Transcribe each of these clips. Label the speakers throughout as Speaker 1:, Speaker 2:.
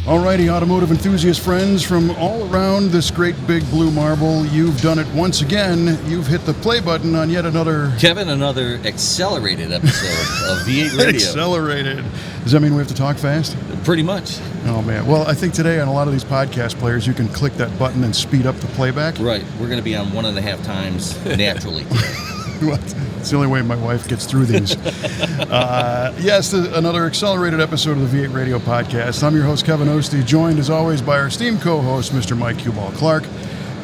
Speaker 1: Alrighty, automotive enthusiast friends from all around this great big blue marble, you've done it once again. You've hit the play button on yet another...
Speaker 2: Kevin, another accelerated episode of V8 Radio.
Speaker 1: Accelerated. Does that mean we have to talk fast?
Speaker 2: Pretty much.
Speaker 1: Oh, man. Well, I think today on a lot of these podcast players, you can click that button and speed up the playback.
Speaker 2: Right. We're going to be on 1.5 times naturally today.
Speaker 1: It's the only way my wife gets through these. Yes, another accelerated episode of the V8 Radio Podcast. I'm your host, Kevin Ostie, joined as always by our esteemed co-host, Mr. Mike Cuball Clark,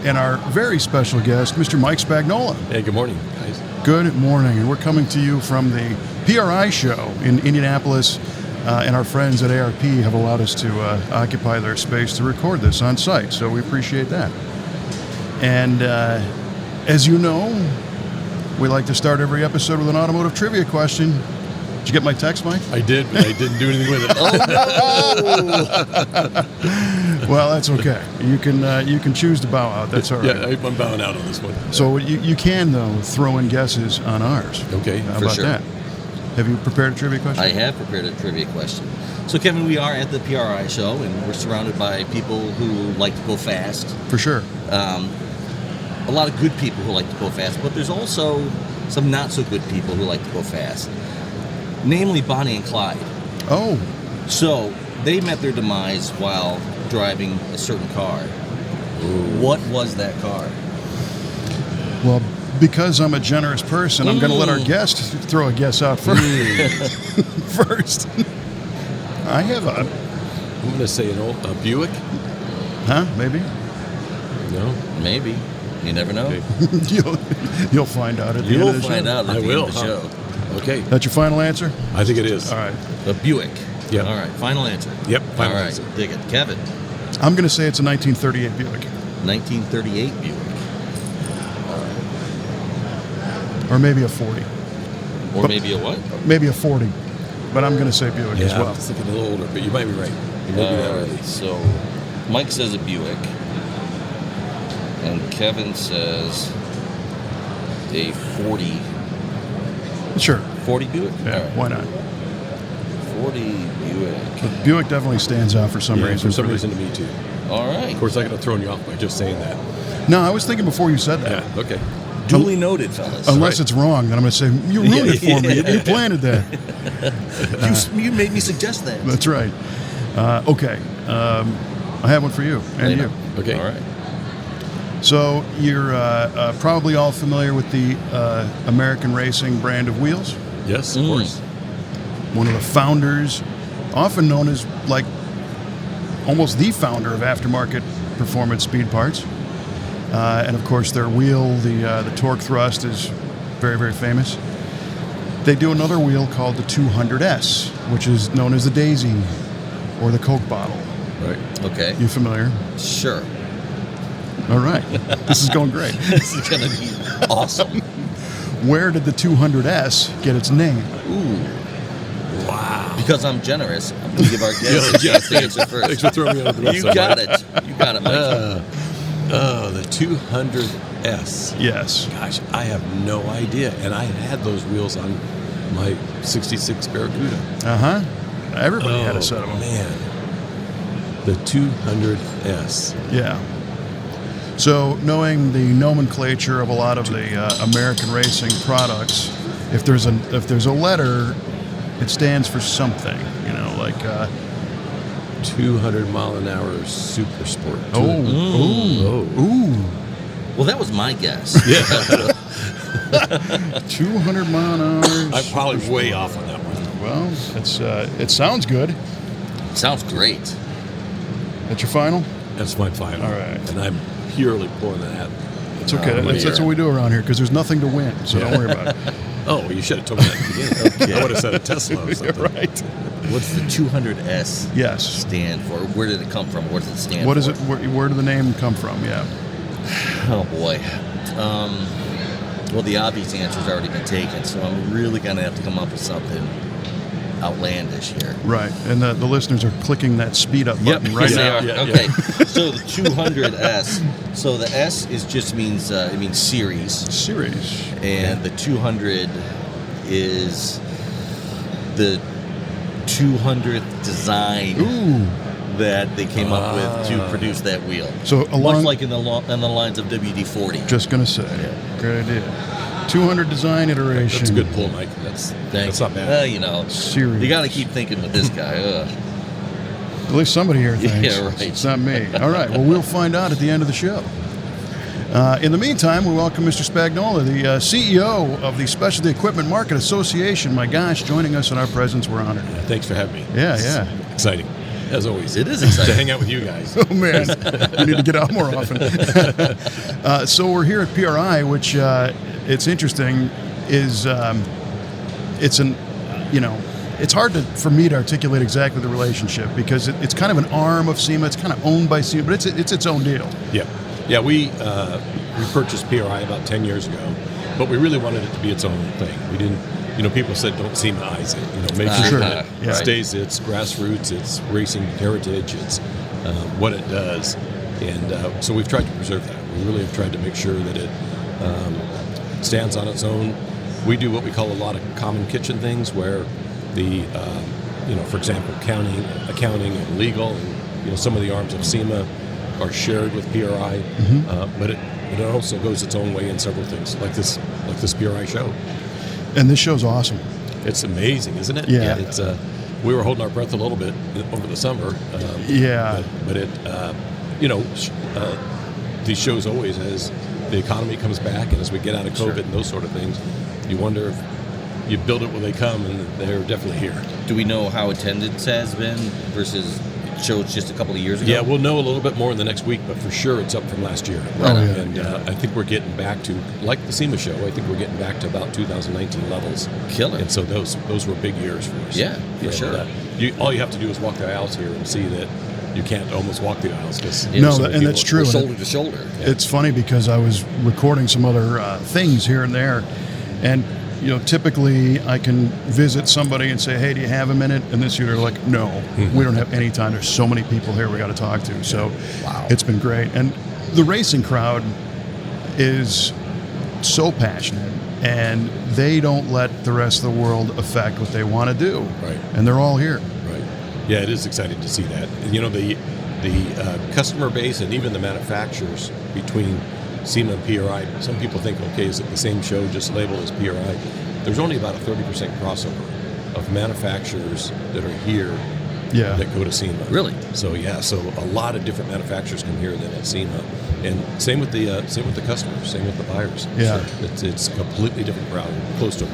Speaker 1: and our very special guest, Mr. Mike Spagnola.
Speaker 3: Hey, good morning, guys.
Speaker 1: Good morning, and we're coming to you from the PRI show in Indianapolis, and our friends at ARP have allowed us to occupy their space to record this on site, so we appreciate that. And as you know, we like to start every episode with an automotive trivia question. Did you get my text, Mike?
Speaker 3: I did, but I didn't do anything with it.
Speaker 1: Well, that's okay. You can choose to bow out. That's all right.
Speaker 3: Yeah, I'm bowing out on this one.
Speaker 1: So you can, though, throw in guesses on ours.
Speaker 3: Okay.
Speaker 1: How
Speaker 2: For
Speaker 1: about
Speaker 2: sure.
Speaker 1: that? Have you prepared a trivia question?
Speaker 2: I have prepared a trivia question. So, Kevin, we are at the PRI show, and we're surrounded by people who like to go fast.
Speaker 1: For sure.
Speaker 2: A lot of good people who like to go fast, but there's also some not so good people who like to go fast. Namely, Bonnie and Clyde.
Speaker 1: Oh,
Speaker 2: So, they met their demise while driving a certain car. What was that car?
Speaker 1: well, because I'm a generous person, I'm going to let our guest throw a guess out first. First. I have a...
Speaker 3: I'm going to say a Buick.
Speaker 1: Huh? Maybe?
Speaker 3: No.
Speaker 2: Maybe. You never know.
Speaker 3: Okay.
Speaker 1: You'll find out at the end
Speaker 2: You'll
Speaker 1: of the show.
Speaker 2: find out at
Speaker 3: I
Speaker 2: the
Speaker 3: will,
Speaker 2: end of the
Speaker 3: huh?
Speaker 2: show.
Speaker 3: Okay.
Speaker 1: That's your final answer?
Speaker 3: I think it is.
Speaker 1: All right.
Speaker 2: A Buick.
Speaker 3: Yep.
Speaker 2: All right. Final answer.
Speaker 3: Yep. Final
Speaker 2: All right.
Speaker 3: answer.
Speaker 2: Dig it. Kevin.
Speaker 1: I'm going to say it's a 1938 Buick.
Speaker 2: 1938 Buick.
Speaker 1: Or maybe a 40.
Speaker 2: Or
Speaker 1: But-
Speaker 2: maybe a what?
Speaker 1: Maybe a 40. But I'm going to say Buick as
Speaker 3: Yeah, I
Speaker 1: well.
Speaker 3: was thinking a little older, but you might be right. You might be that early.
Speaker 2: So, Mike says a Buick. And Kevin says a 40.
Speaker 1: Sure.
Speaker 2: 40 Buick?
Speaker 1: Yeah,
Speaker 2: All right.
Speaker 1: why not?
Speaker 2: 40 Buick.
Speaker 1: Buick definitely stands out for some
Speaker 3: Yeah,
Speaker 1: reason.
Speaker 3: for some reason to me too.
Speaker 2: All right.
Speaker 3: Of course, I could have thrown you off by just saying that.
Speaker 1: No, I was thinking before you said that.
Speaker 3: Yeah. Okay.
Speaker 2: Duly noted, fellas.
Speaker 1: Unless
Speaker 3: right.
Speaker 1: it's wrong, then I'm going to say, you ruined it for me. You planted that.
Speaker 2: You made me suggest that.
Speaker 1: That's right. Okay. I have one for you and you.
Speaker 3: Okay.
Speaker 2: All right.
Speaker 1: So you're probably all familiar with the American Racing brand of wheels.
Speaker 3: Yes, of course.
Speaker 1: One of the founders, often known as like almost the founder of aftermarket performance speed parts. And of course their wheel, the torque thrust is very, very famous. They do another wheel called the 200S, which is known as the Daisy or the Coke bottle.
Speaker 3: Right.
Speaker 2: Okay.
Speaker 1: You familiar?
Speaker 2: Sure.
Speaker 1: All right. This is going great.
Speaker 2: This is going to be awesome.
Speaker 1: Where did the 200S get its name?
Speaker 2: Ooh.
Speaker 3: Wow.
Speaker 2: Because I'm generous, I'm going to give our guests a chance to answer first.
Speaker 3: Thanks for throwing me under the bus.
Speaker 2: You
Speaker 3: there,
Speaker 2: got
Speaker 3: Mike.
Speaker 2: it. You got it, Mike.
Speaker 3: The 200S.
Speaker 1: Yes.
Speaker 3: Gosh, I have no idea. And I had those wheels on my 66 Barracuda.
Speaker 1: Uh-huh. Everybody had a set of them.
Speaker 3: Man. The 200S.
Speaker 1: Yeah. So knowing the nomenclature of a lot of the American racing products, if there's a letter, it stands for something. You know, like
Speaker 3: 200 mile an hour super sport.
Speaker 1: ooh.
Speaker 2: Well, that was my guess.
Speaker 3: Yeah.
Speaker 1: 200 mile an hour.
Speaker 3: I'm probably way off on that one.
Speaker 1: Well, it sounds good.
Speaker 2: Sounds great.
Speaker 1: That's your final?
Speaker 3: That's my final.
Speaker 1: All right.
Speaker 3: And I'm purely pulling that.
Speaker 1: It's okay. That's what we do around here because there's nothing to win, so don't worry about it.
Speaker 3: Oh, you should have told me that at the beginning. I would have said a Tesla or something.
Speaker 1: Right.
Speaker 2: What's the 200S
Speaker 1: Yes.
Speaker 2: stand for? Where did it come from? What does it stand for?
Speaker 1: What is it? Where did the name come from? Yeah.
Speaker 2: Oh, boy. Well, the obvious answer's already been taken, so I'm really going to have to come up with something outlandish here.
Speaker 1: Right. And the listeners are clicking that speed up button right
Speaker 2: yes,
Speaker 1: now.
Speaker 2: they are. Okay. So the 200S. So the S means it means series,
Speaker 1: Series.
Speaker 2: and the 200 is the 200th design
Speaker 1: Ooh.
Speaker 2: that they came up with to produce that wheel.
Speaker 1: So
Speaker 2: much like in the lines of WD-40.
Speaker 1: Just gonna say, great idea. 200 design iteration.
Speaker 3: That's a good pull, Mike. That's not bad.
Speaker 2: You know,
Speaker 1: Serious.
Speaker 2: you got to keep thinking with this guy.
Speaker 1: At least somebody here thinks.
Speaker 2: Yeah, right.
Speaker 1: It's not me. All right. Well, we'll find out at the end of the show. In the meantime, we welcome Mr. Spagnola, the CEO of the Specialty Equipment Market Association. My gosh, joining us in our presence, we're honored.
Speaker 3: Thanks for having me.
Speaker 1: Yeah.
Speaker 3: Exciting, as always.
Speaker 2: It is exciting
Speaker 3: to hang out with you guys.
Speaker 1: Oh man, you need to get out more often. So we're here at PRI, which it's interesting. It's hard for me to articulate exactly the relationship because it's kind of an arm of SEMA. It's kind of owned by SEMA, but it's its own deal.
Speaker 3: Yeah. We purchased PRI about 10 years ago, but we really wanted it to be its own thing. We didn't. People said don't SEMA-ize it. Make sure that it stays its grassroots, its racing heritage, it's what it does, and so we've tried to preserve that. We really have tried to make sure that it stands on its own. We do what we call a lot of common kitchen things, where for example, accounting and legal, and some of the arms of SEMA are shared with PRI, but it also goes its own way in several things, like this PRI show.
Speaker 1: And this show's awesome.
Speaker 3: It's amazing, isn't it?
Speaker 1: Yeah.
Speaker 3: It's we were holding our breath a little bit over the summer. But it these shows always, as the economy comes back and as we get out of COVID and those sort of things, you wonder if you build it when they come, and they're definitely here.
Speaker 2: Do we know how attendance has been versus shows just a couple of years ago?
Speaker 3: Yeah, we'll know a little bit more in the next week, but for sure it's up from last year. And I think we're getting back to, like the SEMA show, I think we're getting back to about 2019 levels.
Speaker 2: Killer.
Speaker 3: And so those were big years for us.
Speaker 2: Yeah, for sure.
Speaker 3: All you have to do is walk the aisles here and see that you can't almost walk the aisles.
Speaker 1: And that's true.
Speaker 2: Shoulder to shoulder.
Speaker 1: Yeah. It's funny because I was recording some other things here and there, and typically I can visit somebody and say, hey, do you have a minute? And this year they're like, no, we don't have any time. There's so many people here we got to talk to. So It's been great. And the racing crowd is so passionate, and they don't let the rest of the world affect what they want to do.
Speaker 3: Right.
Speaker 1: And they're all here.
Speaker 3: Right. Yeah, it is exciting to see that. And, the customer base and even the manufacturers between SEMA and PRI, some people think, okay, is it the same show, just labeled as PRI? There's only about a 30% crossover of manufacturers that are here that go to SEMA.
Speaker 2: Really?
Speaker 3: So a lot of different manufacturers come here than at SEMA, and same with the customers, same with the buyers.
Speaker 1: Yeah,
Speaker 3: so it's a completely different crowd, close to a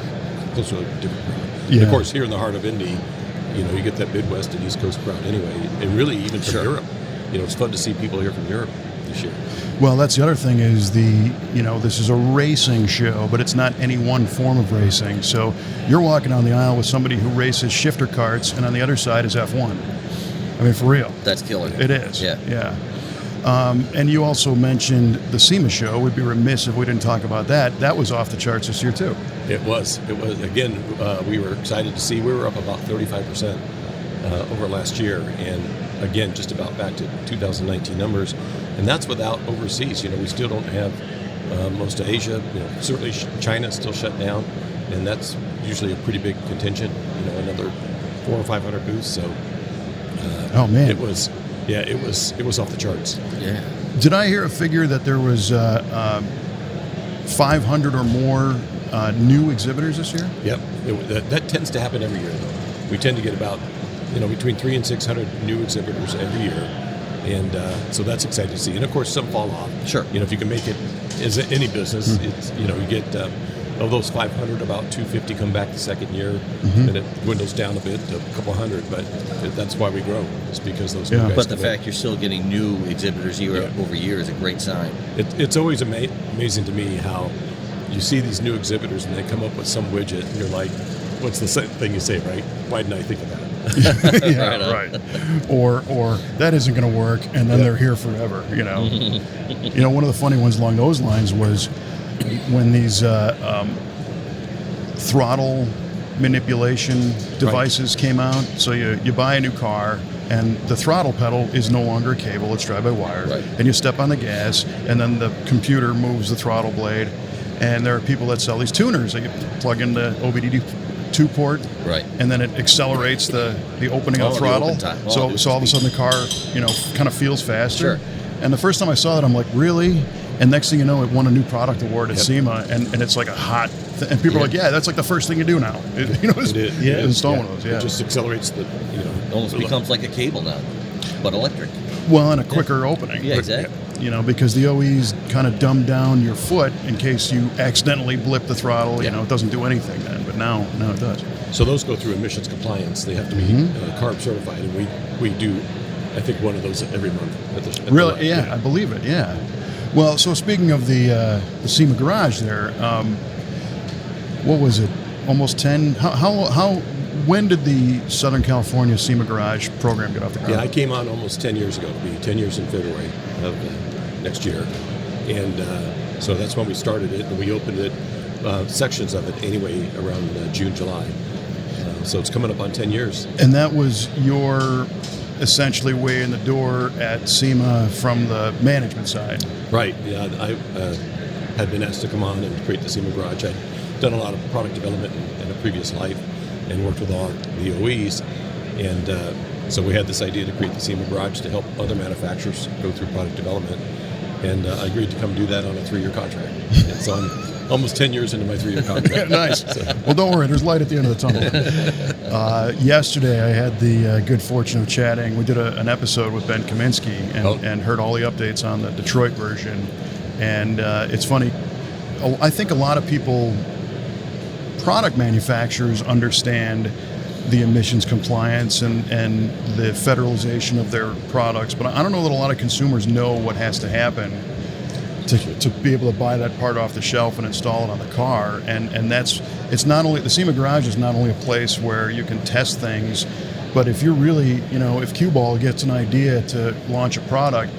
Speaker 3: different crowd.
Speaker 1: Yeah.
Speaker 3: And of course, here in the heart of Indy, you get that Midwest and East Coast crowd anyway, and really even from Europe. It's fun to see people here from Europe this year.
Speaker 1: Well, that's the other thing is this is a racing show, but it's not any one form of racing. So you're walking down the aisle with somebody who races shifter carts, and on the other side is F1. I mean, for real.
Speaker 2: That's killer.
Speaker 1: It is.
Speaker 2: Yeah.
Speaker 1: And you also mentioned the SEMA show. We'd be remiss if we didn't talk about that. That was off the charts this year, too.
Speaker 3: It was. Again, we were excited to see. We were up about 35% over last year, and again, just about back to 2019 numbers. And that's without overseas. We still don't have most of Asia. Certainly China's still shut down, and that's usually a pretty big contingent. Another 400 or 500 booths. So,
Speaker 1: oh man,
Speaker 3: it was off the charts.
Speaker 2: Yeah.
Speaker 1: Did I hear a figure that there was 500 or more new exhibitors this year?
Speaker 3: Yep. That tends to happen every year. We tend to get about between 300 and 600 new exhibitors every year. And so that's exciting to see. And of course, some fall off.
Speaker 2: Sure.
Speaker 3: If you can make it as any business, it's you get of those 500, about 250 come back the second year, and it dwindles down a bit to a couple hundred. But that's why we grow. It's because those new guys.
Speaker 2: But the fact you're still getting new exhibitors year over year is a great sign.
Speaker 3: It's always amazing to me how you see these new exhibitors and they come up with some widget, and you're like, what's the thing you say, right? Why didn't I think of that?
Speaker 1: Right. Or that isn't going to work, and then they're here forever. One of the funny ones along those lines was when these throttle manipulation devices came out. So you buy a new car, and the throttle pedal is no longer a cable; it's drive-by-wire.
Speaker 2: Right.
Speaker 1: And you step on the gas, and then the computer moves the throttle blade. And there are people that sell these tuners that you plug into 2-port,
Speaker 2: Right.
Speaker 1: and then it accelerates the opening of the
Speaker 2: the
Speaker 1: throttle.
Speaker 2: open time.
Speaker 1: So all of a sudden the car, kind of feels faster.
Speaker 2: Sure.
Speaker 1: And the first time I saw that, I'm like, really? And next thing you know, it won a new product award at SEMA, and it's like a hot and people are like, yeah, that's like the first thing you do now. Install one of those. Yeah,
Speaker 3: it just accelerates the.
Speaker 2: It almost becomes like a cable now, but electric.
Speaker 1: Well, and a quicker opening.
Speaker 2: Yeah, exactly.
Speaker 1: Because the OEs kind of dumb down your foot in case you accidentally blip the throttle. It doesn't do anything then, but now it does.
Speaker 3: So those go through emissions compliance. They have to be CARB certified, and we do, I think, one of those every month. At the
Speaker 1: really?
Speaker 3: lab.
Speaker 1: Yeah, I believe it. Yeah. Well, so speaking of the SEMA garage there, what was it? Almost 10? When did the Southern California SEMA garage program get off the ground?
Speaker 3: Yeah, I came on almost 10 years ago. It'll be 10 years in February of next year. And so that's when we started it, and we opened it, sections of it anyway, around June, July. So it's coming up on 10 years.
Speaker 1: And that was your essentially way in the door at SEMA from the management side.
Speaker 3: Right. Yeah, I had been asked to come on and create the SEMA garage. I'd done a lot of product development in a previous life and worked with all the OEs. And so we had this idea to create the SEMA garage to help other manufacturers go through product development. And I agreed to come do that on a 3-year contract. And so I'm almost 10 years into my 3-year contract.
Speaker 1: Nice. Well, don't worry. There's light at the end of the tunnel. Yesterday, I had the good fortune of chatting. We did an episode with Ben Kaminsky and heard all the updates on the Detroit version. And it's funny. I think a lot of people, product manufacturers, understand the emissions compliance and the federalization of their products. But I don't know that a lot of consumers know what has to happen to be able to buy that part off the shelf and install it on the car. And it's not only, the SEMA garage is not only a place where you can test things, but if you're really, if Q-Ball gets an idea to launch a product,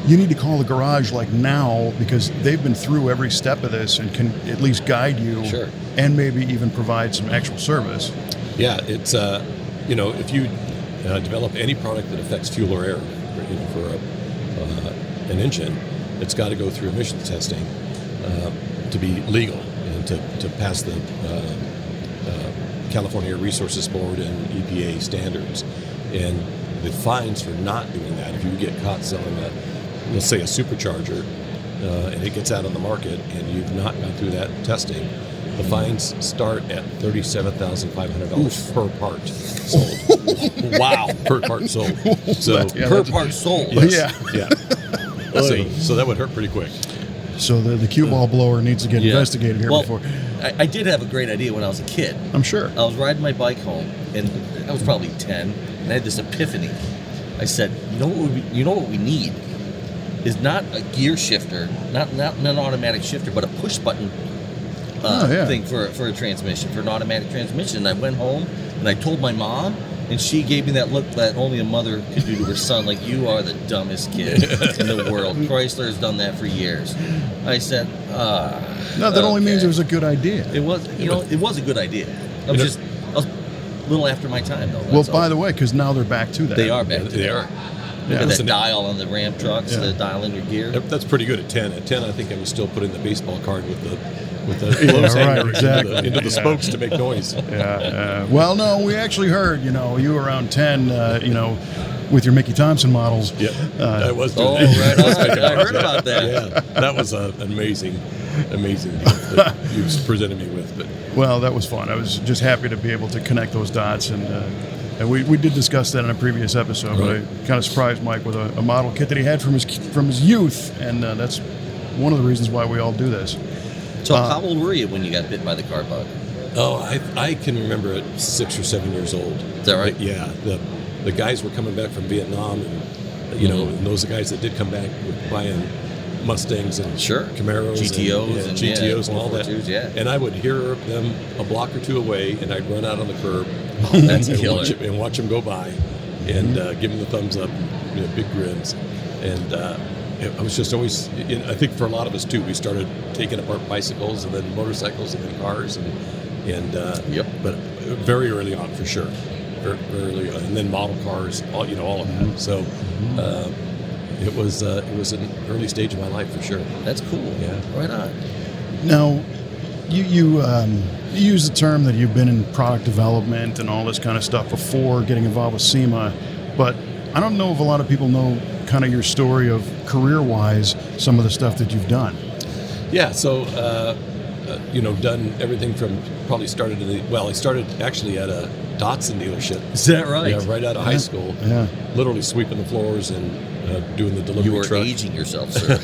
Speaker 1: you need to call the garage like now, because they've been through every step of this and can at least guide you.
Speaker 2: Sure. And
Speaker 1: maybe even provide some actual service.
Speaker 3: Yeah, it's, if you develop any product that affects fuel or air for an engine, it's got to go through emissions testing to be legal and to pass the California Air Resources Board and EPA standards. And the fines for not doing that, if you get caught selling let's say a supercharger, and it gets out on the market and you've not gone through that testing, the fines start at $37,500 per part sold.
Speaker 2: Wow.
Speaker 3: Per part sold. So
Speaker 2: per part sold.
Speaker 3: Yes. Yeah. So that would hurt pretty quick.
Speaker 1: So the cue ball blower needs to get investigated here before.
Speaker 2: I did have a great idea when I was a kid.
Speaker 1: I'm sure.
Speaker 2: I was riding my bike home, and I was probably 10, and I had this epiphany. I said, you know what we need is not a gear shifter, not an automatic shifter, but a push button thing for a transmission, for an automatic transmission. And I went home and I told my mom, and she gave me that look that only a mother could do to her son, like, you are the dumbest kid in the world. Chrysler has done that for years. I said,
Speaker 1: no, that only means it was a good idea.
Speaker 2: It was, it was a good idea. I was a little after my time, though.
Speaker 1: Well, by the way, because now they're back to that.
Speaker 2: They are back to that.
Speaker 3: They are.
Speaker 2: Look at that dial on the Ram trucks, the dial in your gear.
Speaker 3: That's pretty good at 10. At 10, I think I was still putting the baseball card with the clothes hanger into the spokes to make noise.
Speaker 1: Yeah. Well, no, we actually heard, you were around 10, with your Mickey Thompson models.
Speaker 3: Yeah, I was doing
Speaker 2: that. Right. I heard about that.
Speaker 3: Yeah, that was an amazing deal that you presented me with. But
Speaker 1: well, that was fun. I was just happy to be able to connect those dots, and we did discuss that in a previous episode. Right. But I kind of surprised Mike with a model kit that he had from his youth, and that's one of the reasons why we all do this.
Speaker 2: So how old were you when you got bit by the car bug?
Speaker 3: Oh, I can remember at 6 or 7 years old.
Speaker 2: Is that right?
Speaker 3: Yeah. The guys were coming back from Vietnam, and and those guys that did come back were buying Mustangs and Camaros,
Speaker 2: GTOs
Speaker 3: and GTOs and all that.
Speaker 2: Yeah.
Speaker 3: And I would hear them a block or two away, and I'd run out on the curb and watch them go by, and give them the thumbs up, big grins, and. I was just always, I think for a lot of us too, we started taking apart bicycles and then motorcycles and then cars but very early on for sure, very early on, and then model cars, all of that. So it was an early stage of my life for sure.
Speaker 2: That's cool.
Speaker 3: Yeah,
Speaker 2: right on.
Speaker 1: Now, You use the term that you've been in product development and all this kind of stuff before getting involved with SEMA, but I don't know if a lot of people know kind of your story of career-wise, some of the stuff that you've done.
Speaker 3: Yeah, so, done everything from probably started I started actually at a Datsun dealership.
Speaker 2: Is that right?
Speaker 3: Yeah, right out of high school.
Speaker 1: Yeah.
Speaker 3: Literally sweeping the floors and doing the delivery
Speaker 2: You were
Speaker 3: truck.
Speaker 2: aging yourself, sir.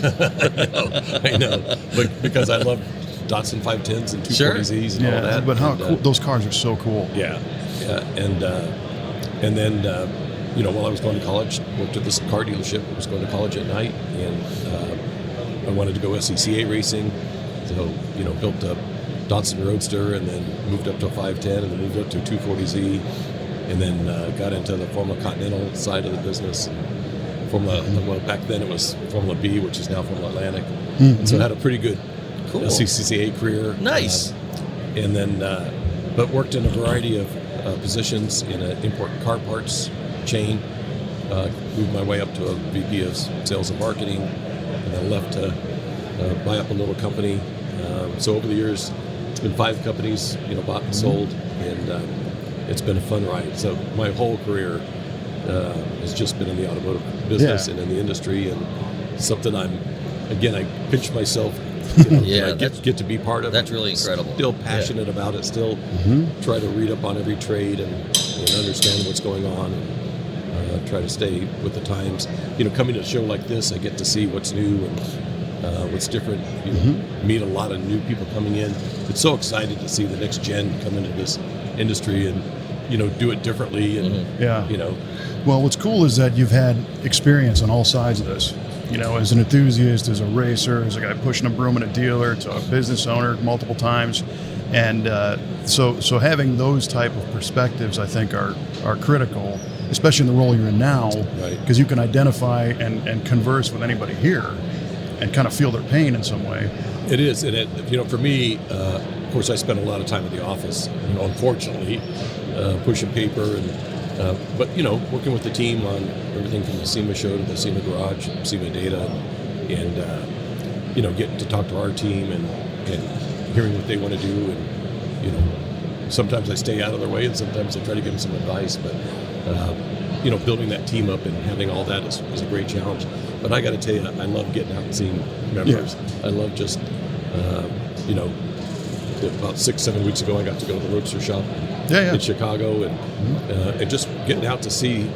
Speaker 3: I know, but because I love Datsun 510s and 240Zs and all that.
Speaker 1: But how
Speaker 3: and,
Speaker 1: cool, those cars are so cool.
Speaker 3: Yeah, and then while I was going to college, worked at this car dealership. I was going to college at night, and I wanted to go SECA racing, so built a Datsun Roadster, and then moved up to a 510, and then moved up to a 240Z, and then got into the Formula Continental side of the business. And well, back then it was Formula B, which is now Formula Atlantic.
Speaker 1: Mm-hmm.
Speaker 3: And so I had a pretty good
Speaker 2: Cool.
Speaker 3: SECA career.
Speaker 2: Nice.
Speaker 3: And then, but worked in a variety of positions in an import car parts chain. Moved my way up to a VP of sales and marketing, and then left to buy up a little company. So over the years, it's been 5 companies, bought and sold, and it's been a fun ride. So my whole career has just been in the automotive business and in the industry, and something I pinch myself.
Speaker 2: Yeah,
Speaker 3: I get to be part of.
Speaker 2: That's really incredible.
Speaker 3: Still passionate about it. Still try to read up on every trade and understand what's going on, and try to stay with the times. Coming to a show like this, I get to see what's new and what's different. Meet a lot of new people coming in. It's so exciting to see the next gen come into this industry and do it differently. And
Speaker 1: Well, what's cool is that you've had experience on all sides of this. As an enthusiast, as a racer, as a guy pushing a broom in a dealer, to a business owner multiple times. And so having those type of perspectives, I think, are critical, especially in the role you're in now, because you can identify and converse with anybody here and kind of feel their pain in some way.
Speaker 3: It is. And, for me, of course, I spend a lot of time at the office, unfortunately, pushing paper and but working with the team on everything from the SEMA show to the SEMA garage, SEMA data, and getting to talk to our team and hearing what they want to do, and sometimes I stay out of their way, and sometimes I try to give them some advice. But building that team up and having all that is a great challenge. But I got to tell you, I love getting out and seeing members. Yeah. I love just about 6-7 weeks ago, I got to go to the Roadster shop in Chicago, and just getting out to see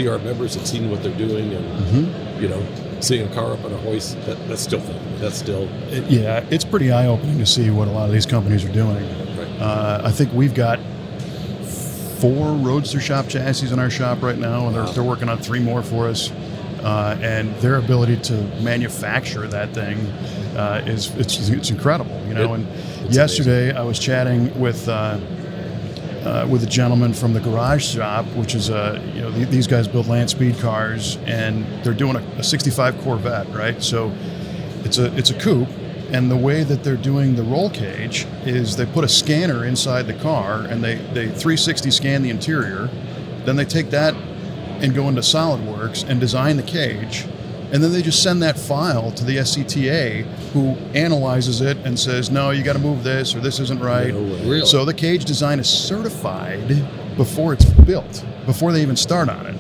Speaker 3: our members and seeing what they're doing, and seeing a car up on a hoist. That's still fun. That's still
Speaker 1: it's pretty eye-opening to see what a lot of these companies are doing.
Speaker 3: Right.
Speaker 1: I think we've got 4 Roadster shop chassis in our shop right now, and they're working on 3 more for us. And their ability to manufacture that thing it's incredible, And yesterday amazing. I was chatting with a gentleman from the garage shop, which is these guys build land speed cars, and they're doing a 65 Corvette, right? So it's a coupe, and the way that they're doing the roll cage is they put a scanner inside the car, and they 360 scan the interior, then they take that and go into SolidWorks and design the cage, and then they just send that file to the SCTA, who analyzes it and says, no, you got to move this, or this isn't right.
Speaker 3: No way.
Speaker 2: Really?
Speaker 1: So the cage design is certified before it's built, before they even start on it.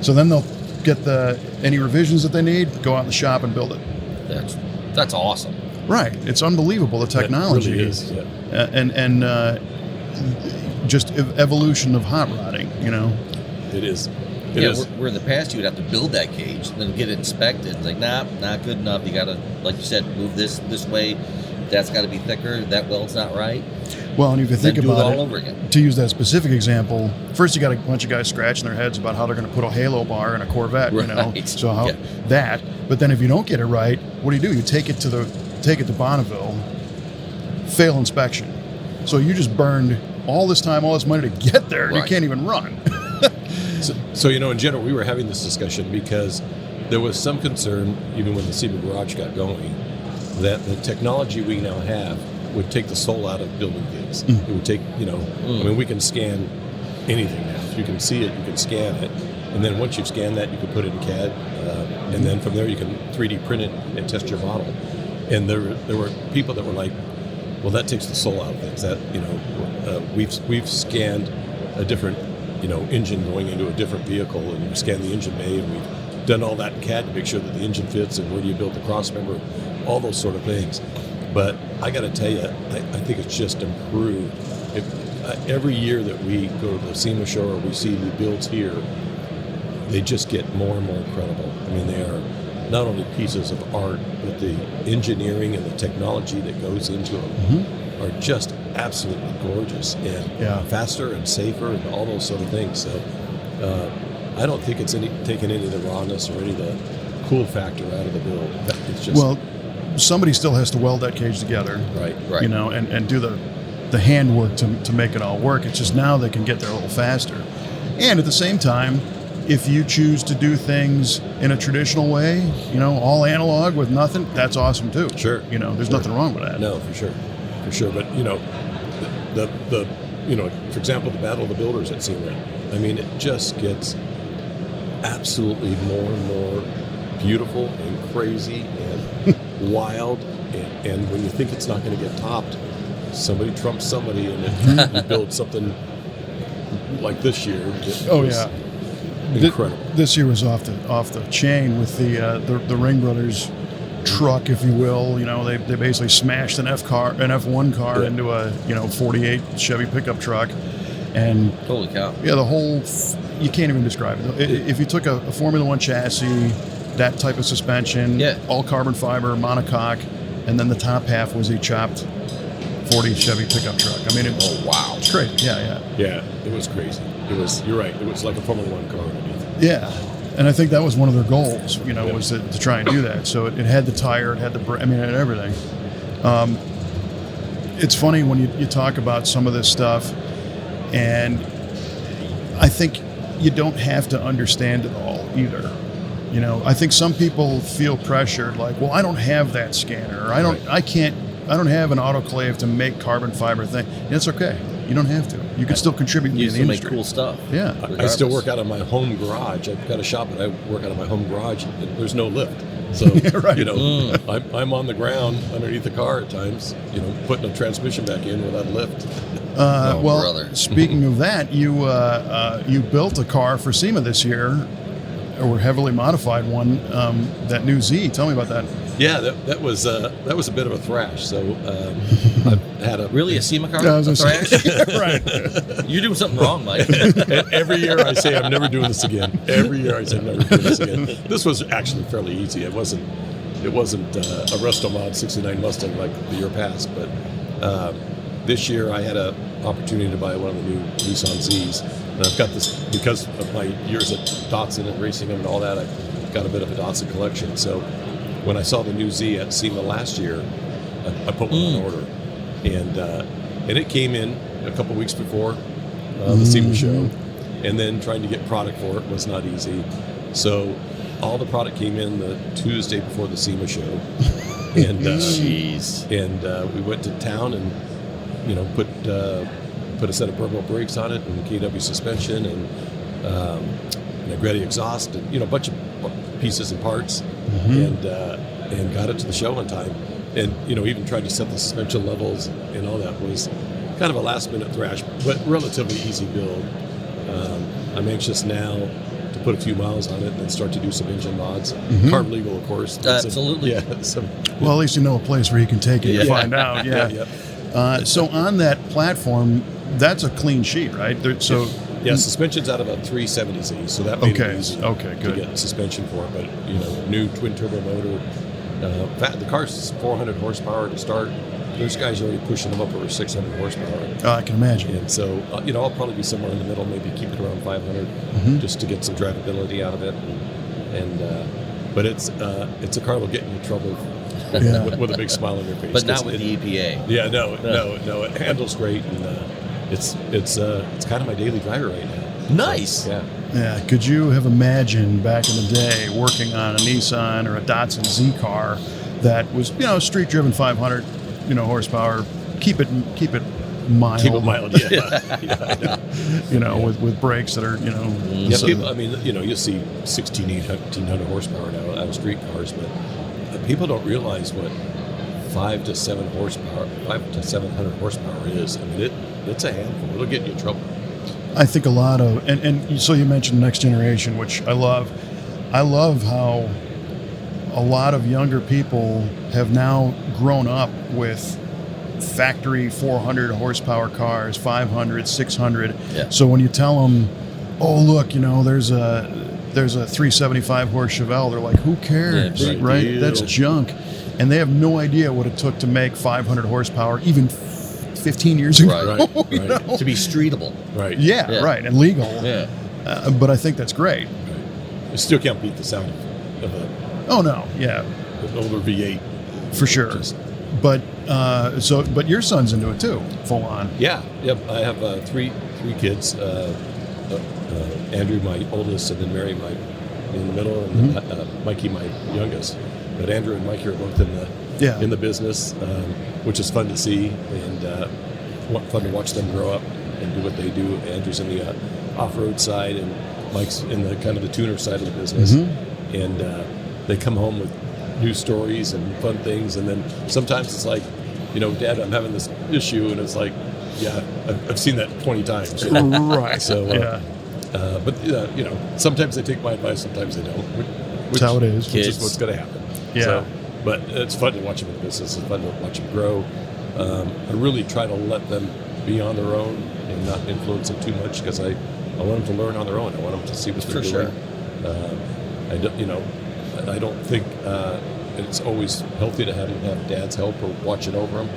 Speaker 1: So then they'll get any revisions that they need, go out in the shop and build it.
Speaker 2: That's awesome.
Speaker 1: Right. It's unbelievable, the technology.
Speaker 3: It really is. Yeah.
Speaker 1: And just evolution of hot rodding,
Speaker 3: It is.
Speaker 2: Where in the past you would have to build that cage and then get it inspected. It's like, nah, not good enough. You got to, like you said, move this way. That's got to be thicker. That weld's not right.
Speaker 1: Well, and if you think
Speaker 2: do
Speaker 1: about
Speaker 2: it all over again.
Speaker 1: To use that specific example, first you got a bunch of guys scratching their heads about how they're going to put a halo bar in a Corvette,
Speaker 2: Right.
Speaker 1: So how that. But then if you don't get it right, what do? You take it to Bonneville, fail inspection. So you just burned all this time, all this money to get there, and you can't even run.
Speaker 3: So in general, we were having this discussion because there was some concern, even when the SEMA garage got going, that the technology we now have would take the soul out of building things. It would take, I mean, we can scan anything now. If you can see it, you can scan it. And then once you've scanned that, you can put it in CAD. And then from there, you can 3D print it and test your model. And there were people that were like, well, that takes the soul out of things. That we've scanned a different engine going into a different vehicle, and we scanned the engine bay, and we've done all that in CAD to make sure that the engine fits and where do you build the cross member, all those sort of things. But I got to tell you, I think it's just improved. Every year that we go to the SEMA show or we see new builds here, they just get more and more incredible. I mean, they are not only pieces of art, but the engineering and the technology that goes into them are just absolutely gorgeous and faster and safer and all those sort of things. So I don't think it's taken any of the rawness or any of the cool factor out of the build. In fact, it's just
Speaker 1: somebody still has to weld that cage together,
Speaker 3: right.
Speaker 1: And do the handwork to make it all work. It's just now they can get there a little faster, and at the same time, if you choose to do things in a traditional way, all analog with nothing, that's awesome too.
Speaker 3: Sure.
Speaker 1: There's nothing wrong with that.
Speaker 3: No, for sure. But the for example, the Battle of the Builders at SEMA, I mean, it just gets absolutely more and more beautiful and crazy and wild. And when you think it's not going to get topped, somebody trumps somebody, and you build something like this year. Incredible. This
Speaker 1: year was off the chain with the Ring Brothers truck, if you will. They basically smashed an F1 car into a 48 Chevy pickup truck, and
Speaker 2: holy cow!
Speaker 1: Yeah, the whole you can't even describe it. If you took a Formula One chassis, that type of suspension, all carbon fiber, monocoque, and then the top half was a chopped 40 Chevy pickup truck. I mean,
Speaker 2: wow,
Speaker 1: it's crazy.
Speaker 3: Yeah, it was crazy. You're right. It was like a Formula One car underneath.
Speaker 1: Yeah, and I think that was one of their goals. Was to try and do that. So it had the tire, it had the it had everything. It's funny when you talk about some of this stuff, and I think you don't have to understand it all either. I think some people feel pressured, like, well, I don't have that scanner, or I don't have an autoclave to make carbon fiber thing. And it's okay. You don't have to. You can still contribute to the industry.
Speaker 2: Make cool stuff.
Speaker 1: Yeah.
Speaker 3: I still work out of my home garage. I've got a shop, but I work out of my home garage. And there's no lift. So, I'm on the ground underneath the car at times, putting a transmission back in without a lift.
Speaker 2: Brother.
Speaker 1: Speaking of that, you built a car for SEMA this year, or heavily modified one, that new Z. Tell me about that.
Speaker 3: Yeah, that was a bit of a thrash. So I've had
Speaker 2: a SEMA car?
Speaker 1: No,
Speaker 2: a thrash?
Speaker 1: Right.
Speaker 2: You're doing something wrong, Mike.
Speaker 3: Every year I say I'm never doing this again. Every year I say I'm never doing this again. This was actually fairly easy. It wasn't a Resto-Mod 69 Mustang like the year past, but this year I had an opportunity to buy one of the new Nissan Zs. And I've got this, because of my years at Datsun and racing them and all that, I've got a bit of a Datsun collection. So when I saw the new Z at SEMA last year, I put one on order. And it came in a couple weeks before the SEMA show. And then trying to get product for it was not easy. So all the product came in the Tuesday before the SEMA show. And we went to town and put a set of Brembo brakes on it and KW suspension and Negretti exhaust and a bunch of pieces and parts and got it to the show on time. And even tried to set the suspension levels and all that was kind of a last minute thrash, but relatively easy build. I'm anxious now to put a few miles on it and then start to do some engine mods. Carb legal, of course.
Speaker 2: Absolutely.
Speaker 1: Well, at least you know a place where you can take it and find out. So on that platform, that's a clean sheet, right?
Speaker 3: Suspension's out of a 370Z, so that made it easy to get suspension for it. But new twin turbo motor. The car's 400 horsepower to start. There's guys already pushing them up over 600 horsepower.
Speaker 1: I can imagine.
Speaker 3: And so, I'll probably be somewhere in the middle, maybe keep it around 500, just to get some drivability out of it. But it's a car that'll get you in trouble with a big smile on your face.
Speaker 2: But not with the EPA.
Speaker 3: Yeah, no. It handles great, and it's kind of my daily driver right now.
Speaker 2: Nice.
Speaker 3: So,
Speaker 1: yeah. Could you have imagined back in the day working on a Nissan or a Datsun Z car that was street driven 500 horsepower, keep it mild.
Speaker 3: Keep it mild,
Speaker 1: with brakes that are
Speaker 3: people, you'll see 1,600 horsepower now out of street cars, but people don't realize what 5 to 7 horsepower, 5 to 700 horsepower is. I mean, it's a handful. It'll get you in trouble.
Speaker 1: I think a lot of, and so you mentioned next generation, which I love. I love how a lot of younger people have now grown up with factory 400 horsepower cars, 500, 600.
Speaker 2: Yeah.
Speaker 1: So when you tell them, oh, look, you know, there's a 375 horse Chevelle, they're like, who cares,
Speaker 2: Yeah,
Speaker 1: right?
Speaker 2: deal.
Speaker 1: That's junk. And they have no idea what it took to make 500 horsepower even 15 years ago.
Speaker 3: Right.
Speaker 1: you know?
Speaker 2: To be streetable.
Speaker 3: Right.
Speaker 1: Yeah, right, and legal.
Speaker 2: Yeah.
Speaker 1: But I think that's great.
Speaker 3: You still can't beat the sound of
Speaker 1: Oh, no, yeah,
Speaker 3: an older V8.
Speaker 1: for sure.
Speaker 3: Just-
Speaker 1: But but your son's into it too, full on.
Speaker 3: Yeah. I have three kids. Andrew, my oldest, and then Mary, my in the middle, and then, Mikey, my youngest. But Andrew and Mikey are both in the business, which is fun to see, and fun to watch them grow up and do what they do. Andrew's in the off-road side, and Mike's in the kind of the tuner side of the business, and they come home with new stories and fun things, and then sometimes it's like, you know, Dad, I'm having this issue, and it's like, yeah, I've seen that 20 times. You know?
Speaker 1: Right.
Speaker 3: So,
Speaker 1: yeah.
Speaker 3: But you know, sometimes they take my advice, sometimes they don't.
Speaker 1: That's how it is.
Speaker 3: Which is what's going to happen.
Speaker 1: Yeah.
Speaker 3: So, but it's fun to watch them in business. It's fun to watch them grow. I really try to let them be on their own and not influence them too much, because I want them to learn on their own. I want them to see what they're doing. I don't think it's always healthy to have Dad's help or watching over them.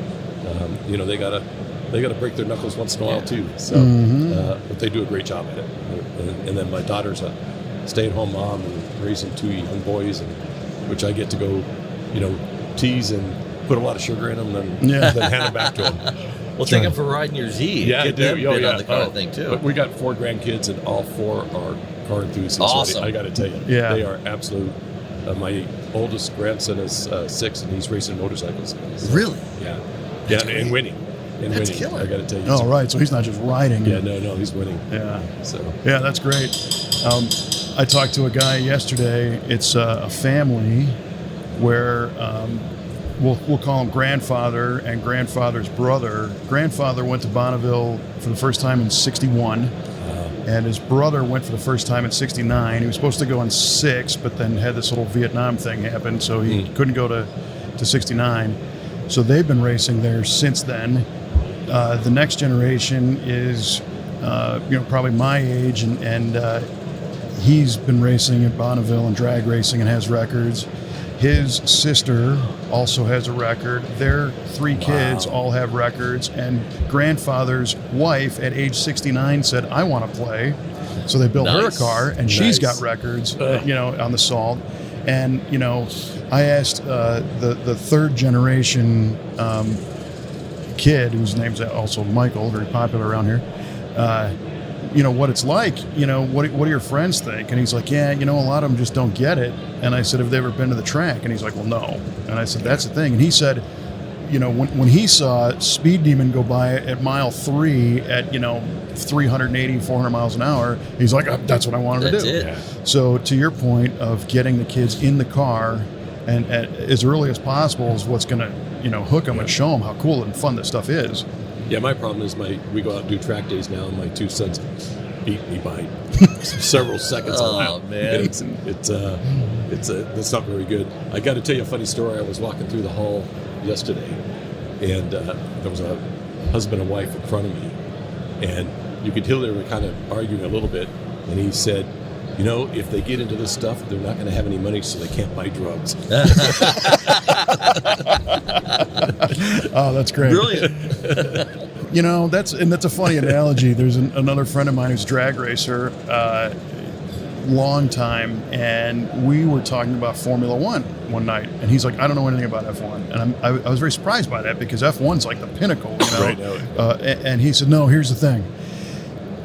Speaker 3: You know, they gotta break their knuckles once in a while too. So, but they do a great job at it. And then my daughter's a stay-at-home mom and raising 2 young boys, and which I get to go, you know, tease and put a lot of sugar in them, and then hand them back to them.
Speaker 2: Well, take them for a ride in your Z.
Speaker 3: Yeah,
Speaker 2: Get them bit on the car thing too.
Speaker 3: But we got 4 grandkids, and all 4 are car enthusiasts.
Speaker 2: Awesome.
Speaker 3: I got to tell you, they are absolute. My oldest grandson is 6, and he's racing motorcycles. So,
Speaker 2: Really?
Speaker 3: Yeah.
Speaker 2: That's
Speaker 3: And winning.
Speaker 2: That's killer.
Speaker 3: I got to tell you.
Speaker 1: Oh, right. So he's not just riding.
Speaker 3: Yeah, no, he's winning.
Speaker 1: Yeah.
Speaker 3: So.
Speaker 1: Yeah, that's great. I talked to a guy yesterday. It's a family where we'll call him grandfather and grandfather's brother. Grandfather went to Bonneville for the first time in '61, and his brother went for the first time in '69. He was supposed to go in '6, but then had this little Vietnam thing happen, so he couldn't go to '69. So they've been racing there since then. The next generation is, probably my age, and he's been racing at Bonneville and drag racing and has records. His sister also has a record. Their 3 kids all have records, and grandfather's wife at age 69 said, I want to play. So they built her a car, and she's got records, on the Salt. And, I asked the third generation kid, whose name's also Michael, very popular around here, what it's like, what do your friends think? And he's like, yeah, a lot of them just don't get it. And I said, have they ever been to the track? And he's like, well, no. And I said, that's the thing. And he said, when he saw Speed Demon go by at mile 3 at, 380, 400 miles an hour, he's like, that's what I wanted to do.
Speaker 2: Yeah.
Speaker 1: So to your point of getting the kids in the car and as early as possible is what's going to, hook them and show them how cool and fun this stuff is.
Speaker 3: Yeah, my problem is we go out and do track days now, and my 2 sons beat me by several seconds a mile.
Speaker 2: Oh man,
Speaker 3: it's not very good. I got to tell you a funny story. I was walking through the hall yesterday, and there was a husband and wife in front of me, and you could tell they were kind of arguing a little bit. And he said, if they get into this stuff, they're not going to have any money, so they can't buy drugs.
Speaker 1: Oh, that's great.
Speaker 2: Brilliant.
Speaker 1: That's a funny analogy. There's another friend of mine who's a drag racer, long time, and we were talking about Formula One night, and he's like, I don't know anything about F1, and I was very surprised by that, because F1's like the pinnacle,
Speaker 3: Right.
Speaker 1: And he said, no, here's the thing.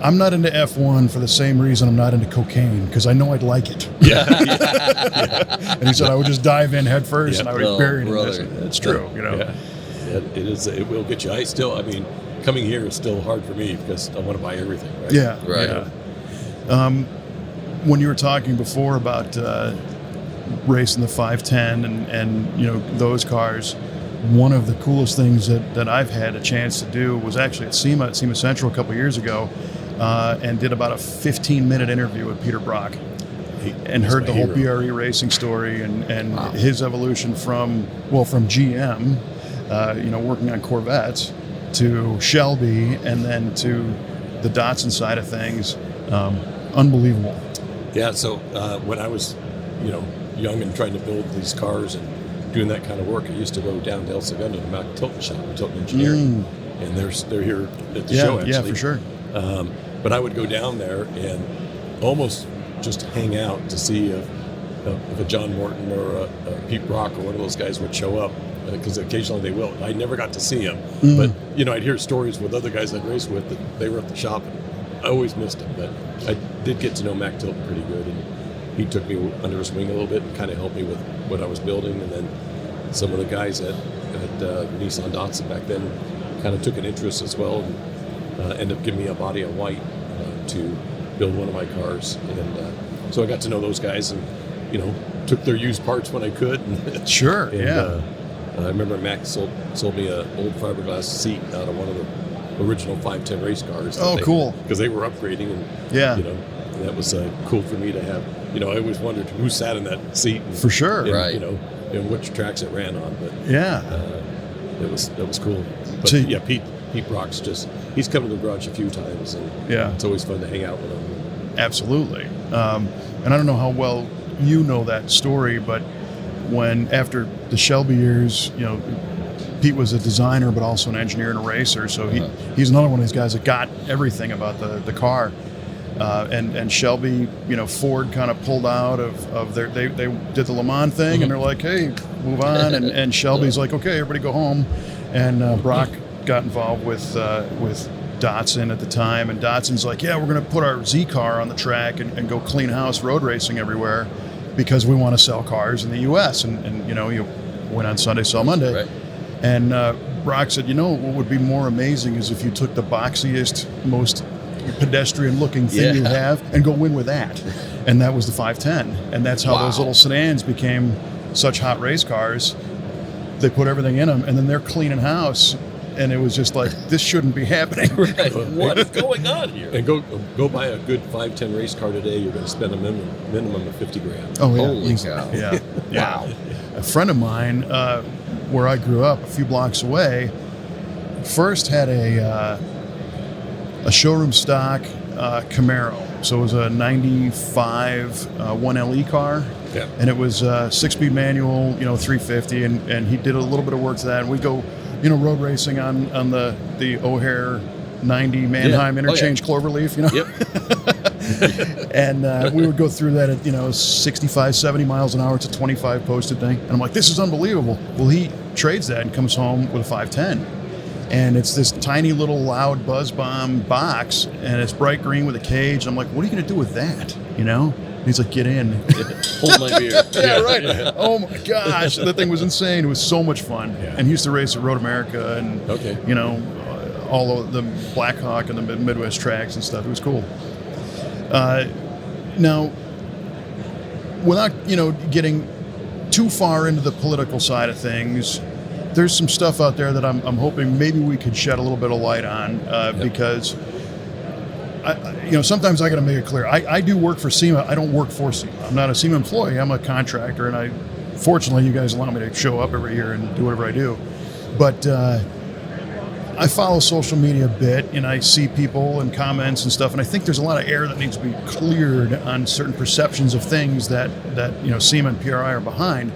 Speaker 1: I'm not into F1 for the same reason I'm not into cocaine, because I know I'd like it.
Speaker 3: Yeah.
Speaker 1: And he said I would just dive in head first, and I would be buried in this. It's true,
Speaker 3: Yeah, it is. It will get you. Coming here is still hard for me because I want to buy everything. Right?
Speaker 1: Yeah.
Speaker 2: Right.
Speaker 1: Yeah. When you were talking before about racing the 510 and those cars, one of the coolest things that I've had a chance to do was actually at SEMA Central a couple years ago, and did about a 15-minute interview with Peter Brock, and heard the whole PRI racing story and
Speaker 2: Wow.
Speaker 1: his evolution from GM, working on Corvettes, to Shelby, and then to the Datsun side of things. Unbelievable.
Speaker 3: Yeah, so when I was, young and trying to build these cars and doing that kind of work, I used to go down to El Segundo to Mac Tilton shop, Tilton Engineering, and they're here at the show, actually.
Speaker 1: Yeah, for sure.
Speaker 3: But I would go down there and almost just hang out to see if a John Morton or a Pete Brock or one of those guys would show up, because occasionally they will. I never got to see him, but I'd hear stories with other guys I'd race with that they were at the shop. And I always missed him, but I did get to know Mac Tilton pretty good, and he took me under his wing a little bit and kind of helped me with what I was building. And then some of the guys at Nissan Datsun back then kind of took an interest as well, and ended up giving me a body of white to build one of my cars. And so I got to know those guys, and took their used parts when I could.
Speaker 1: Sure.
Speaker 3: And,
Speaker 1: yeah.
Speaker 3: I remember Mac sold me an old fiberglass seat out of one of the original 510 race cars.
Speaker 1: Cool.
Speaker 3: Because they were upgrading, and that was cool for me to have. I always wondered who sat in that seat. And,
Speaker 1: for sure.
Speaker 3: and,
Speaker 2: Right.
Speaker 3: And which tracks it ran on. But that was cool. But Pete Brock's he's come to the garage a few times, and it's always fun to hang out with him.
Speaker 1: Absolutely. And I don't know how well you know that story, but after the Shelby years, Pete was a designer, but also an engineer and a racer. So he's another one of these guys that got everything about the car. And Shelby, Ford kind of pulled out of their, they did the Le Mans thing, and they're like, hey, move on. And Shelby's like, okay, everybody go home. And Brock got involved with Datsun at the time. And Datsun's like, yeah, we're going to put our Z car on the track and go clean house road racing everywhere, because we want to sell cars in the U.S. And you win on Sunday, sell Monday.
Speaker 2: Right.
Speaker 1: And Brock said, what would be more amazing is if you took the boxiest, most pedestrian-looking thing you have and go win with that. And that was the 510. And that's how those little sedans became such hot race cars. They put everything in them, and then they're cleaning house. And it was just like, this shouldn't be happening.
Speaker 2: Right. What is going on here?
Speaker 3: And go buy a good 510 race car today. You're going to spend a minimum of $50,000.
Speaker 1: Oh, yeah.
Speaker 2: Holy cow.
Speaker 1: Yeah.
Speaker 2: Wow.
Speaker 1: A friend of mine, where I grew up, a few blocks away, first had a showroom stock Camaro. So it was a 95 1LE car.
Speaker 3: Yeah.
Speaker 1: And it was 6-speed manual, 350. And he did a little bit of work to that. And we go, road racing on the O'Hare 90 Mannheim interchange Cloverleaf,
Speaker 2: Yep.
Speaker 1: And we would go through that at 65, 70 miles an hour. It's a 25 posted thing, and I'm like, this is unbelievable. Well, he trades that and comes home with a 510, and it's this tiny little loud buzz bomb box, and it's bright green with a cage. I'm like, what are you going to do with that? And he's like, get in.
Speaker 2: Hold my beer.
Speaker 1: Yeah, right. Oh my gosh, that thing was insane. It was so much fun.
Speaker 3: Yeah.
Speaker 1: And he used to race at Road America and all of the Blackhawk and the Midwest tracks and stuff. It was cool. Now, without getting too far into the political side of things, there's some stuff out there that I'm hoping maybe we could shed a little bit of light on, because sometimes I got to make it clear. I do work for SEMA. I don't work for SEMA. I'm not a SEMA employee. I'm a contractor, and fortunately you guys allow me to show up every year and do whatever I do. But I follow social media a bit, and I see people and comments and stuff, and I think there's a lot of air that needs to be cleared on certain perceptions of things that SEMA and PRI are behind.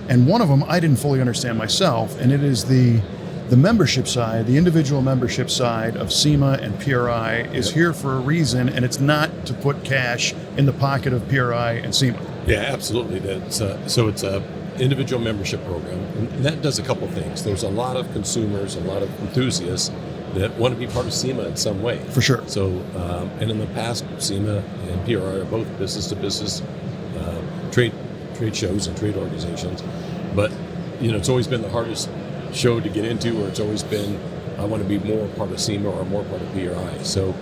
Speaker 1: And one of them I didn't fully understand myself, and it is the membership side, the individual membership side of SEMA and PRI is here for a reason, and it's not to put cash in the pocket of PRI and SEMA.
Speaker 3: Yeah, absolutely. So it's a individual membership program, and that does a couple things. There's a lot of consumers, a lot of enthusiasts that want to be part of SEMA in some way.
Speaker 1: For sure.
Speaker 3: So, and in the past, SEMA and PRI are both business-to-business trade shows and trade organizations. But, it's always been the hardest show to get into, or it's always been, I want to be more part of SEMA or more part of PRI. So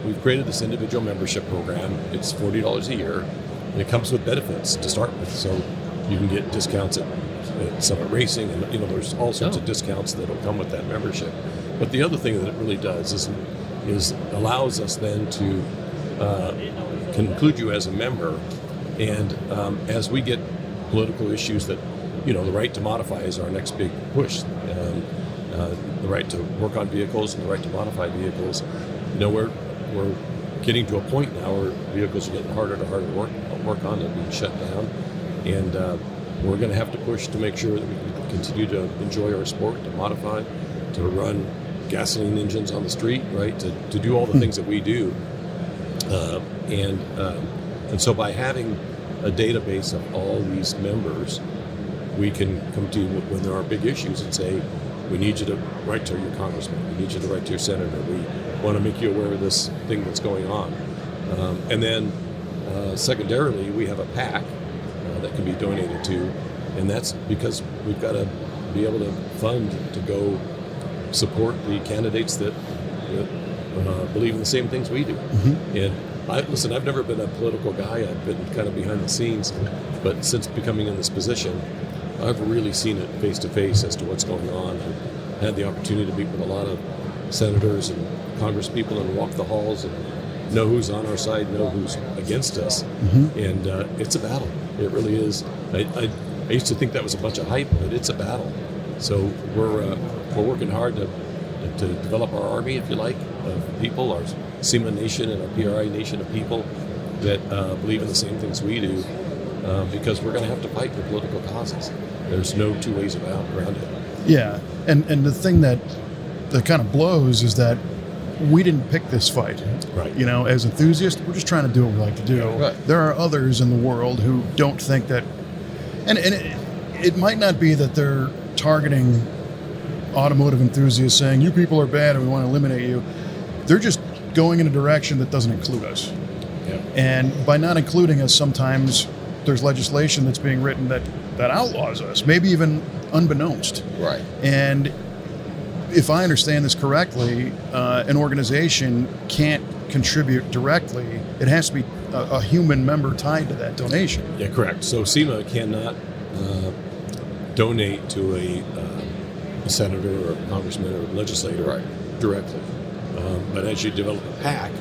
Speaker 3: we've created this individual membership program. It's $40 a year, and it comes with benefits to start with. So You can get discounts at Summit Racing, and there's all sorts of discounts that'll come with that membership. But the other thing that it really does is allows us then to conclude you as a member, and as we get political issues that the right to modify is our next big push. The right to work on vehicles and the right to modify vehicles. We're getting to a point now where vehicles are getting harder to work on. They're being shut down, and we're going to have to push to make sure that we can continue to enjoy our sport, to modify, to run gasoline engines on the street, right? To do all the things that we do, and so by having a database of all these members, we can come to you when there are big issues and say, we need you to write to your congressman, we need you to write to your senator, we want to make you aware of this thing that's going on. And then secondarily, we have a PAC that can be donated to, and that's because we've got to be able to fund to go support the candidates that believe in the same things we do. Mm-hmm. And I've never been a political guy. I've been kind of behind the scenes, but since becoming in this position, I've really seen it face to face as to what's going on. I've had the opportunity to meet with a lot of senators and congresspeople and walk the halls and know who's on our side, know who's against us. Mm-hmm. And it's a battle. It really is. I used to think that was a bunch of hype, but it's a battle. So we're working hard to develop our army, if you like, of people, our SEMA nation and our PRI nation of people that believe in the same things we do, because we're going to have to fight for political causes. There's no two ways around it.
Speaker 1: Yeah, and the thing that kind of blows is that we didn't pick this fight.
Speaker 3: Right.
Speaker 1: As enthusiasts, we're just trying to do what we like to do.
Speaker 2: Right.
Speaker 1: There are others in the world who don't think that, and it might not be that they're targeting automotive enthusiasts saying, you people are bad and we want to eliminate you. They're just going in a direction that doesn't include us.
Speaker 3: Yeah.
Speaker 1: And by not including us, sometimes there's legislation that's being written that outlaws us, maybe even unbeknownst.
Speaker 2: Right.
Speaker 1: And if I understand this correctly, an organization can't contribute directly. It has to be a human member tied to that donation.
Speaker 3: Yeah, correct. So SEMA cannot donate to a senator or a congressman or a legislator directly. But as you develop a PAC,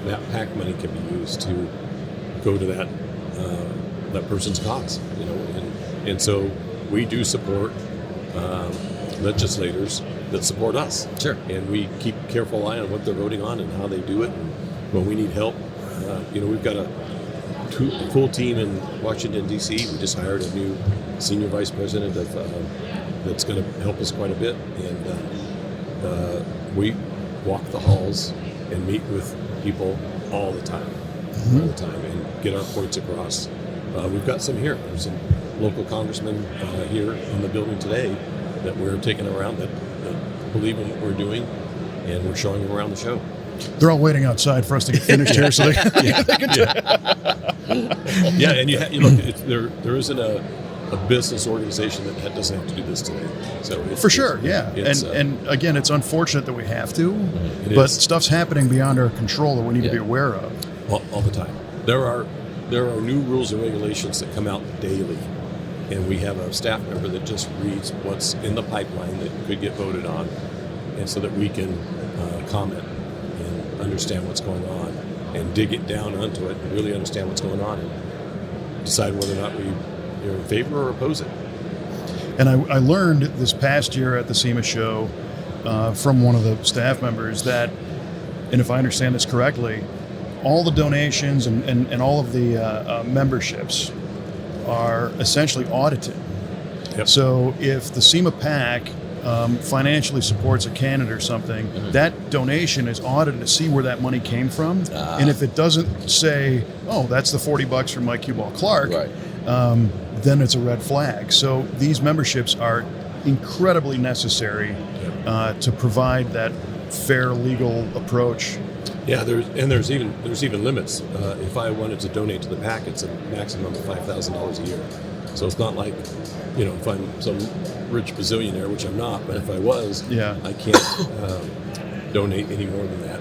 Speaker 3: that PAC money can be used to go to that person's cause. And so we do support legislators that support us.
Speaker 2: Sure.
Speaker 3: And we keep a careful eye on what they're voting on and how they do it. And when we need help, we've got a full team in Washington, D.C. We just hired a new senior vice president that's going to help us quite a bit. And we walk the halls and meet with people all the time, and get our points across. We've got some here. There's some local congressmen here in the building today that we're taking around that believe in what we're doing, and we're showing them around the show.
Speaker 1: They're all waiting outside for us to get finished here, so they
Speaker 3: yeah, and you look, there isn't a business organization that doesn't have to do this today. So
Speaker 1: for sure, yeah. And again, it's unfortunate that we have to, but stuff's happening beyond our control that we need to be aware of.
Speaker 3: All the time. There are new rules and regulations that come out daily, and we have a staff member that just reads what's in the pipeline that could get voted on, and so that we can comment and understand what's going on and dig it down onto it and really understand what's going on and decide whether or not you're in favor or oppose it.
Speaker 1: And I learned this past year at the SEMA show from one of the staff members that, and if I understand this correctly, all the donations and all of the memberships are essentially audited.
Speaker 3: Yep.
Speaker 1: So if the SEMA PAC financially supports a candidate or something, that donation is audited to see where that money came from. And if it doesn't say, oh, that's the $40 from Mike Cuball Clark, then it's a red flag. So these memberships are incredibly necessary to provide that fair legal approach.
Speaker 3: Yeah, there's even limits. If I wanted to donate to the PAC, it's a maximum of $5,000 a year. So it's not like, if I'm some rich bazillionaire, which I'm not, but if I was, I can't donate any more than that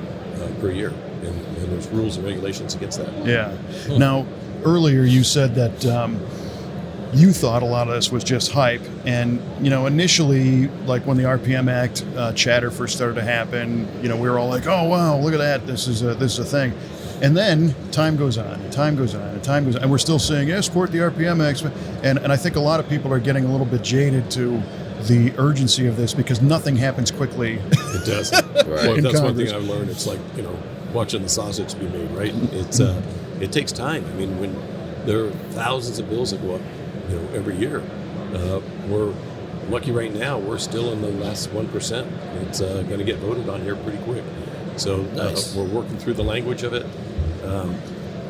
Speaker 3: per year. And there's rules and regulations against that.
Speaker 1: Yeah. Now, earlier you said that you thought a lot of this was just hype. And, initially, like when the RPM Act chatter first started to happen, we were all like, oh, wow, look at that. This is a thing. And then time goes on, and we're still saying, yeah, support the RPM Act. And I think a lot of people are getting a little bit jaded to the urgency of this because nothing happens quickly.
Speaker 3: It doesn't.
Speaker 2: Right.
Speaker 3: Well, that's
Speaker 1: Congress.
Speaker 3: one thing I've learned. It's like, watching the sausage be made, right? It's it takes time. I mean, when there are thousands of bills that go up, every year, we're lucky right now. We're still in the last 1%. It's going to get voted on here pretty quick. So
Speaker 2: Nice.
Speaker 3: We're working through the language of it.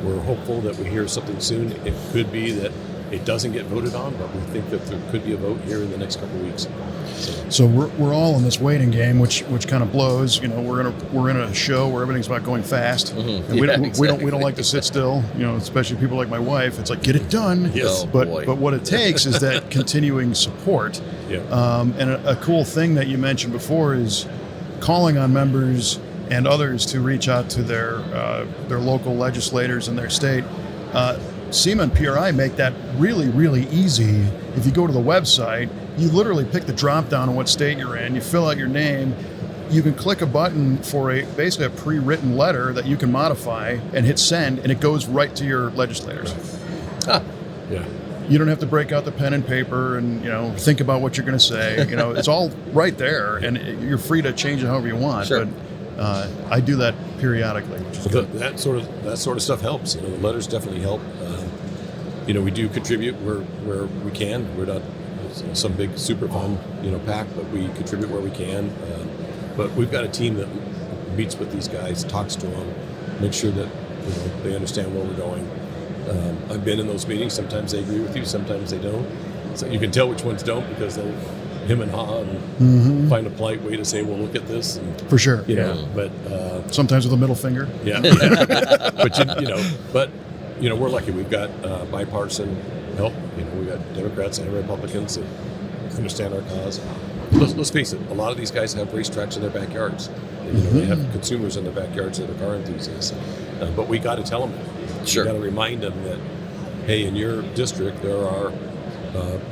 Speaker 3: We're hopeful that we hear something soon. It could be that it doesn't get voted on, but we think that there could be a vote here in the next couple of weeks.
Speaker 1: So we're all in this waiting game, which kind of blows. We're in a show where everything's about going fast.
Speaker 2: Mhm.
Speaker 1: And we
Speaker 2: Yeah,
Speaker 1: don't like to sit still. Especially people like my wife. It's like, get it done.
Speaker 3: Yes.
Speaker 2: Oh,
Speaker 1: but
Speaker 2: boy.
Speaker 1: what it takes is that continuing support.
Speaker 3: Yeah.
Speaker 1: And a cool thing that you mentioned before is calling on members and others to reach out to their local legislators in their state. SEMA and PRI make that really, really easy. If you go to the website, you literally pick the drop down on what state you're in, you fill out your name, you can click a button for basically a pre-written letter that you can modify and hit send, and it goes right to your legislators.
Speaker 2: Huh.
Speaker 3: Yeah.
Speaker 1: You don't have to break out the pen and paper and think about what you're going to say. It's all right there, and you're free to change it however you want.
Speaker 2: Sure.
Speaker 1: But I do that periodically, which is good.
Speaker 3: That sort of stuff helps. The letters definitely help. We do contribute where we can. We're not some big super fund pack, but we contribute where we can. But we've got a team that meets with these guys, talks to them, makes sure that they understand where we're going. I've been in those meetings. Sometimes they agree with you, sometimes they don't. So you can tell which ones don't because they'll him and haw and find a polite way to say, "Well, look at this." And,
Speaker 1: For sure.
Speaker 3: But
Speaker 1: Sometimes with a middle finger.
Speaker 3: yeah. But we're lucky. We've got bipartisan help. We've got Democrats and Republicans that understand our cause. Let's face it. A lot of these guys have racetracks in their backyards. They have consumers in their backyards that are car enthusiasts. But we got to tell them.
Speaker 2: Sure.
Speaker 3: We got to remind them that, hey, in your district there are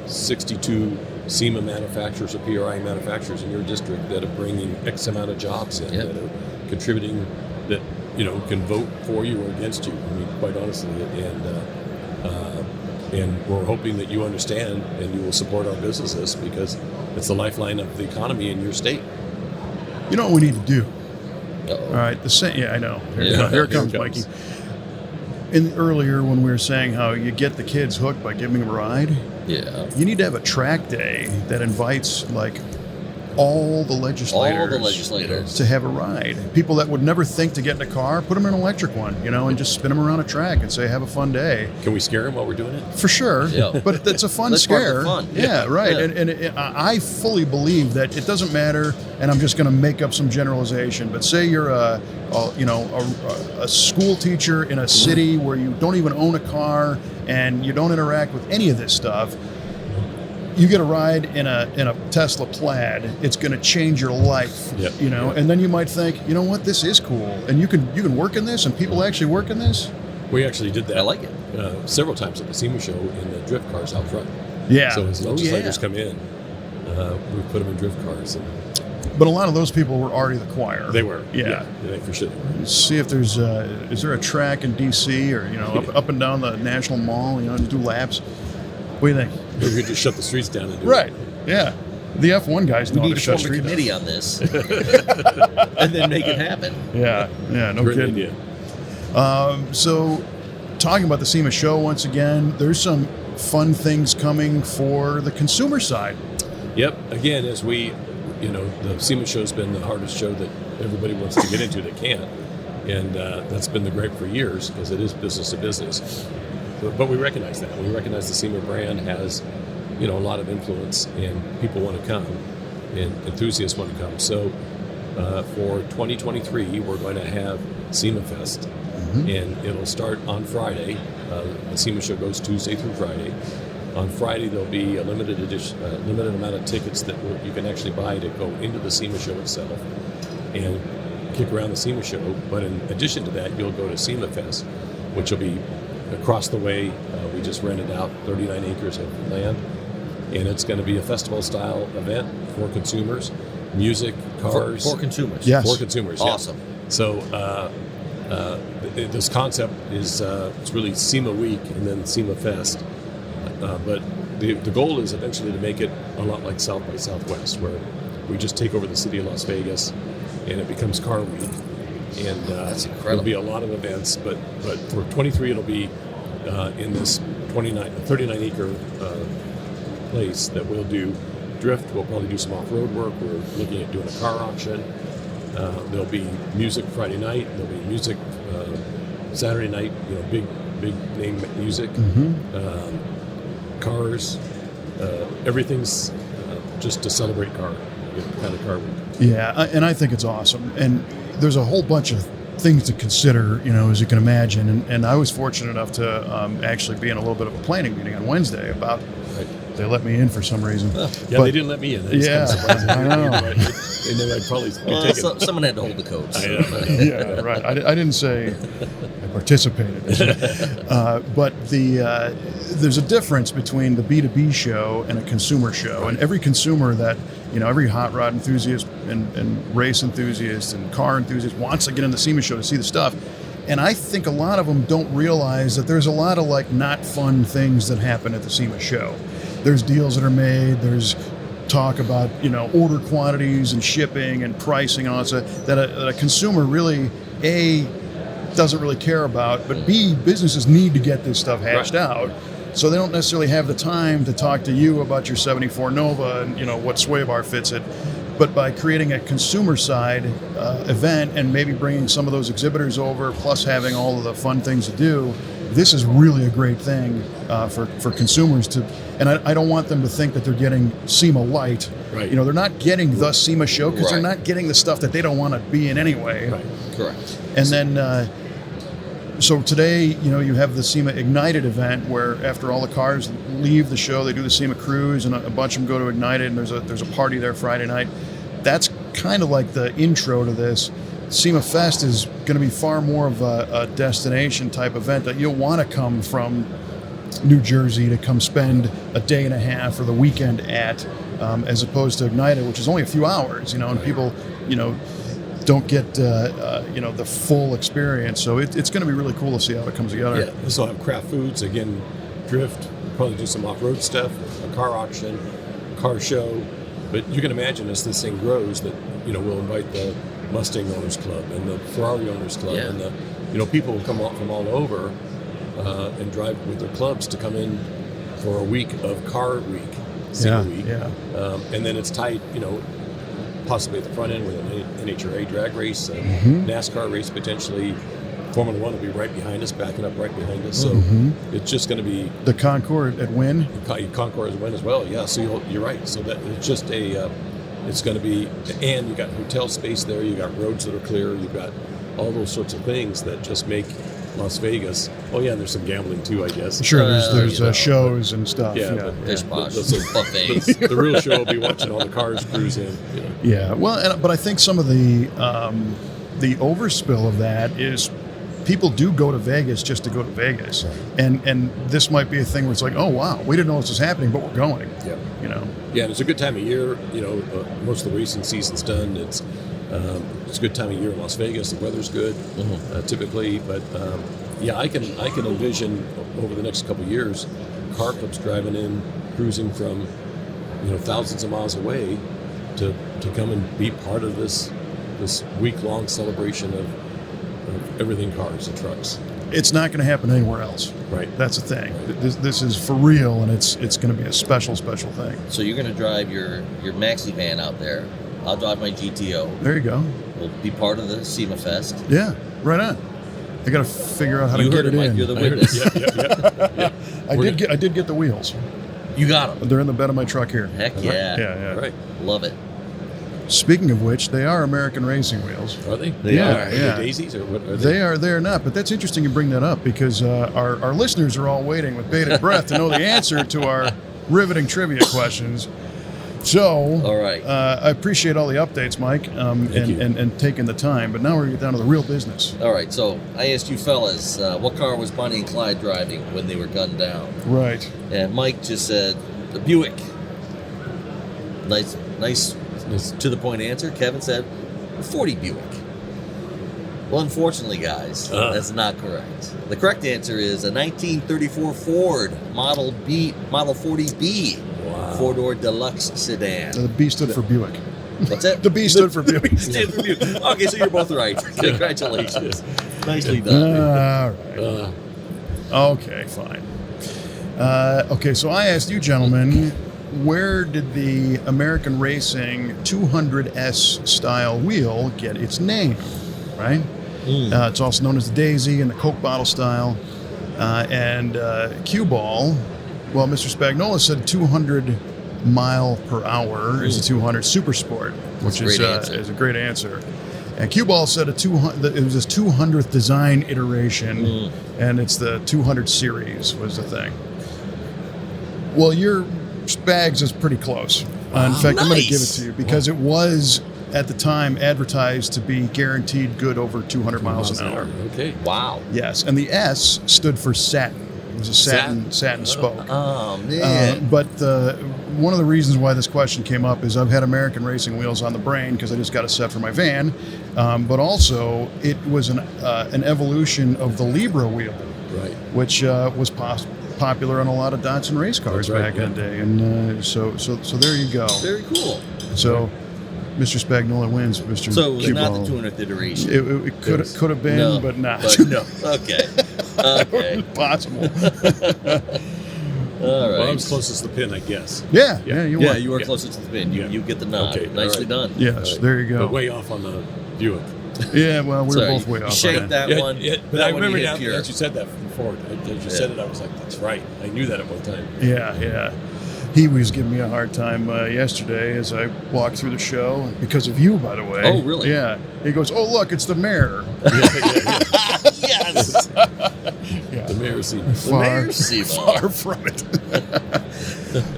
Speaker 3: 62 SEMA manufacturers or PRI manufacturers in your district that are bringing X amount of jobs in, that are contributing, that can vote for you or against you. I mean, quite honestly, and we're hoping that you understand and you will support our businesses because it's the lifeline of the economy in your state.
Speaker 1: You know what we need to do?
Speaker 2: Uh-oh.
Speaker 1: All right. I know.
Speaker 2: Yeah.
Speaker 1: Here it comes, Mikey. Earlier when we were saying how you get the kids hooked by giving them a ride,
Speaker 2: Yeah.
Speaker 1: you need to have a track day that invites all the legislators to have a ride. People that would never think to get in a car, put them in an electric one, and just spin them around a track and say, have a fun day.
Speaker 3: Can we scare them while we're doing it?
Speaker 1: For sure.
Speaker 2: Yeah.
Speaker 1: But it's a fun
Speaker 2: That's part of
Speaker 1: scare.
Speaker 2: the fun.
Speaker 1: Yeah, right.
Speaker 2: Yeah.
Speaker 1: And I fully believe that it doesn't matter, and I'm just going to make up some generalization, but say you're a school teacher in a city where you don't even own a car and you don't interact with any of this stuff. You get a ride in a Tesla Plaid, it's going to change your life,
Speaker 3: Yep.
Speaker 1: And then you might think, what, this is cool, and you can work in this, and people actually work in this.
Speaker 3: We actually did that.
Speaker 2: I like it.
Speaker 3: Several times at the SEMA show in the drift cars out front.
Speaker 1: Yeah.
Speaker 3: So as legislators come in, we put them in drift cars. And
Speaker 1: But a lot of those people were already the choir.
Speaker 3: they were.
Speaker 1: Yeah.
Speaker 3: For sure.
Speaker 1: See if there's is there a track in DC or up and down the National Mall, do laps. What do you think?
Speaker 3: We could just shut the streets down and do
Speaker 1: Right.
Speaker 3: it.
Speaker 1: Yeah. The F1 guys
Speaker 2: We
Speaker 1: know how
Speaker 2: need
Speaker 1: to
Speaker 2: to
Speaker 1: shut
Speaker 2: form a
Speaker 1: streets
Speaker 2: committee on this and then make it happen.
Speaker 1: down. Yeah, no
Speaker 3: Great
Speaker 1: kidding.
Speaker 3: idea.
Speaker 1: So, talking about the SEMA show once again, there's some fun things coming for the consumer side.
Speaker 3: Yep. Again, as we, the SEMA show's been the hardest show that everybody wants to get into that can't. And that's been the gripe for years because it is business to business. But we recognize that. We recognize the SEMA brand has, a lot of influence and people want to come and enthusiasts want to come. So for 2023, we're going to have SEMA Fest. And it'll start on Friday. The SEMA show goes Tuesday through Friday. On Friday, there'll be a limited amount of tickets that you can actually buy to go into the SEMA show itself and kick around the SEMA show. But in addition to that, you'll go to SEMA Fest, which will be across the way, we just rented out 39 acres of land, and it's going to be a festival-style event for consumers, music, cars.
Speaker 2: For consumers.
Speaker 1: Yes.
Speaker 3: For consumers,
Speaker 2: Awesome.
Speaker 3: yeah. So this concept is it's really SEMA Week and then SEMA Fest. But the goal is eventually to make it a lot like South by Southwest, where we just take over the city of Las Vegas, and it becomes Car Week. And
Speaker 2: That's incredible.
Speaker 3: There'll be a lot of events, but for 23 it'll be in this 39 acre place that we'll do drift. We'll probably do some off-road work. We're looking at doing a car auction. There'll be music Friday night. There'll be music Saturday night. Big name music. Cars. Everything's just to celebrate kind of car week.
Speaker 1: Yeah, and I think it's awesome. And there's a whole bunch of things to consider, as you can imagine. And I was fortunate enough to actually be in a little bit of a planning meeting on Wednesday about. They let me in for some reason.
Speaker 3: Yeah,
Speaker 1: but,
Speaker 3: they didn't let me in. That
Speaker 1: I know.
Speaker 3: They knew I'd probably be taken.
Speaker 2: Someone had to hold the coats.
Speaker 1: Yeah, right. I didn't say I participated. But there's a difference between the B2B show and a consumer show. And every consumer that, every hot rod enthusiast and race enthusiast and car enthusiast wants to get in the SEMA show to see the stuff. And I think a lot of them don't realize that there's a lot of not fun things that happen at the SEMA show. There's deals that are made. There's talk about order quantities and shipping and pricing and all that stuff that a consumer really doesn't really care about, but B, businesses need to get this stuff hashed out, so they don't necessarily have the time to talk to you about your 74 Nova and what sway bar fits it. But by creating a consumer side event and maybe bringing some of those exhibitors over, plus having all of the fun things to do, this is really a great thing for consumers to. And I don't want them to think that they're getting SEMA light.
Speaker 3: Right.
Speaker 1: They're not getting the SEMA show because they're not getting the stuff that they don't want to be in anyway.
Speaker 3: Right.
Speaker 2: Correct.
Speaker 1: And then, so today, you have the SEMA Ignited event where after all the cars leave the show, they do the SEMA cruise, and a bunch of them go to Ignited, and there's a party there Friday night. That's kind of like the intro to this. SEMA Fest is going to be far more of a destination type event that you'll want to come from New Jersey to come spend a day and a half or the weekend at, as opposed to Ignited, which is only a few hours, and people, don't get, the full experience. So it's going to be really cool to see how it comes together.
Speaker 3: Yeah, this will have craft foods, again, drift, probably do some off-road stuff, a car auction, car show. But you can imagine as this thing grows that, we'll invite the Mustang Owners Club and the Ferrari Owners Club and the, people will come out from all over and drive with their clubs to come in for a week of car week, SEMA week.
Speaker 1: Yeah.
Speaker 3: And then it's tied, possibly at the front end with an NHRA drag race, a NASCAR race potentially. Formula One will be right behind us, backing up right behind us. So it's just going to be
Speaker 1: the Concord at Wynn.
Speaker 3: Concord at Wynn as well. Yeah. So you're right. So that it's just it's going to be, and you got hotel space there. You got roads that are clear. You got all those sorts of things that just make Las Vegas. Oh yeah, and there's some gambling too, I guess.
Speaker 1: Sure, there's shows and stuff.
Speaker 2: There's buffets.
Speaker 3: The real show will be watching all the cars cruise in.
Speaker 1: Yeah. Well, but I think some of the overspill of that is people do go to Vegas just to go to Vegas, and this might be a thing where it's like, oh wow, we didn't know this was happening, but we're going.
Speaker 3: Yeah.
Speaker 1: Yeah,
Speaker 3: and it's a good time of year. Most of the racing season's done. It's a good time of year in Las Vegas. The weather's good, typically. But I can envision over the next couple of years, car clubs driving in, cruising from thousands of miles away to come and be part of this week-long celebration of everything cars and trucks.
Speaker 1: It's not going to happen anywhere else.
Speaker 3: Right.
Speaker 1: That's the thing. This is for real, and it's going to be a special thing.
Speaker 2: So you're going to drive your maxi van out there. I'll drive my GTO.
Speaker 1: There you go.
Speaker 2: We'll be part of the SEMA Fest.
Speaker 1: Yeah, right on. I got to figure out how to get it in.
Speaker 2: You're the witness.
Speaker 3: Yeah.
Speaker 1: I did get the wheels.
Speaker 2: You got them.
Speaker 1: They're in the bed of my truck here.
Speaker 2: Heck yeah.
Speaker 1: Yeah.
Speaker 3: Right.
Speaker 2: Love it.
Speaker 1: Speaking of which, they are American racing wheels.
Speaker 3: Are they?
Speaker 2: They are.
Speaker 3: Are they daisies or what are they?
Speaker 1: They are. They're not. But that's interesting you bring that up because our listeners are all waiting with bated breath to know the answer to our riveting trivia questions. So,
Speaker 2: All right.
Speaker 1: I appreciate all the updates, Mike, and taking the time. But now we're going to get down to the real business.
Speaker 2: All right, so I asked you fellas, what car was Bonnie and Clyde driving when they were gunned down?
Speaker 1: Right.
Speaker 2: And Mike just said, the Buick. Nice, to the point answer. Kevin said, 40 Buick. Well, unfortunately, guys, that's not correct. The correct answer is a 1934 Ford Model 40B.
Speaker 3: Wow.
Speaker 2: Four-door deluxe sedan.
Speaker 1: The B stood for Buick.
Speaker 2: What's that?
Speaker 1: The B stood for Buick.
Speaker 2: Stood for Buick. Okay, so you're both right. Congratulations. Nicely done.
Speaker 1: All right. Okay, fine. Okay, so I asked you gentlemen, where did the American Racing 200S style wheel get its name? Right? It's also known as the Daisy and the Coke bottle style. And cue ball, well, Mr. Spagnola said 200 mile per hour is a 200 Super Sport, which is a great answer. And cue ball said it was his 200th design iteration, and it's the 200 series was the thing. Well, your Spags is pretty close. In fact, I'm going to give it to you because it was at the time advertised to be guaranteed good over 200 miles an hour.
Speaker 3: Okay.
Speaker 2: Wow.
Speaker 1: Yes, and the S stood for satin. It was a satin spoke.
Speaker 2: Oh, man.
Speaker 1: But one of the reasons why this question came up is I've had American Racing wheels on the brain because I just got a set for my van. But also, it was an evolution of the Libra wheel,
Speaker 3: Right.
Speaker 1: which was popular on a lot of Datsun race cars back in the day. And so there you go.
Speaker 2: Very cool.
Speaker 1: So Mr. Spagnola wins, Mr.
Speaker 2: So it was not
Speaker 1: Q-Ball.
Speaker 2: the 200th iteration.
Speaker 1: It could have been,
Speaker 2: No,
Speaker 1: but not.
Speaker 2: no. Okay. Okay.
Speaker 1: Possible.
Speaker 2: All right.
Speaker 3: Well, I was closest to the pin, I guess.
Speaker 1: Yeah,
Speaker 3: Yeah.
Speaker 1: you
Speaker 2: Yeah,
Speaker 1: were.
Speaker 2: you were closest to the pin. You get the nod.
Speaker 3: Okay,
Speaker 2: Nicely
Speaker 3: all
Speaker 2: done.
Speaker 1: Yes, there you go.
Speaker 3: But way off on the Buick.
Speaker 1: Yeah, well, we were
Speaker 2: Sorry,
Speaker 1: both way
Speaker 2: you
Speaker 1: off.
Speaker 2: shake
Speaker 1: on
Speaker 2: that one.
Speaker 3: Yeah, but
Speaker 2: that
Speaker 3: I
Speaker 2: one
Speaker 3: remember
Speaker 2: you hit
Speaker 3: now
Speaker 2: pure.
Speaker 3: that you said that before. As you said it, I was like, that's right. I knew that at one time.
Speaker 1: Yeah. He was giving me a hard time yesterday as I walked through the show because of you, by the way.
Speaker 2: Oh, really?
Speaker 1: Yeah. He goes, "Oh, look, it's the mayor."
Speaker 2: Yes.
Speaker 1: Yeah.
Speaker 3: The mayor's seat.
Speaker 2: Mayor's SEMA.
Speaker 1: Far from it.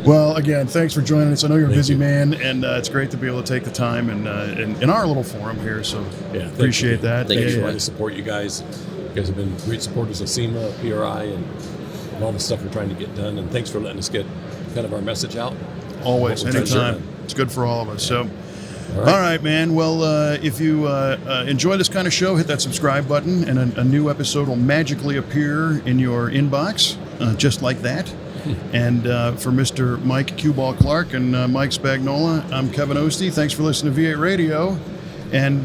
Speaker 1: Well, again, thanks for joining us. I know you're a busy man, and it's great to be able to take the time in our little forum here. So appreciate that.
Speaker 2: Thank you.
Speaker 3: Trying to support you guys. You guys have been great supporters of SEMA, PRI, and all the stuff we're trying to get done. And thanks for letting us get kind of our message out.
Speaker 1: Always,
Speaker 3: What we're trying to
Speaker 1: anytime.
Speaker 3: do.
Speaker 1: It's good for all of us. So,
Speaker 3: All
Speaker 1: all right, man. Well, if you enjoy this kind of show, hit that subscribe button, and a new episode will magically appear in your inbox, just like that. And for Mr. Mike Q-Ball Clark and Mike Spagnola, I'm Kevin Ostie. Thanks for listening to V8 Radio, and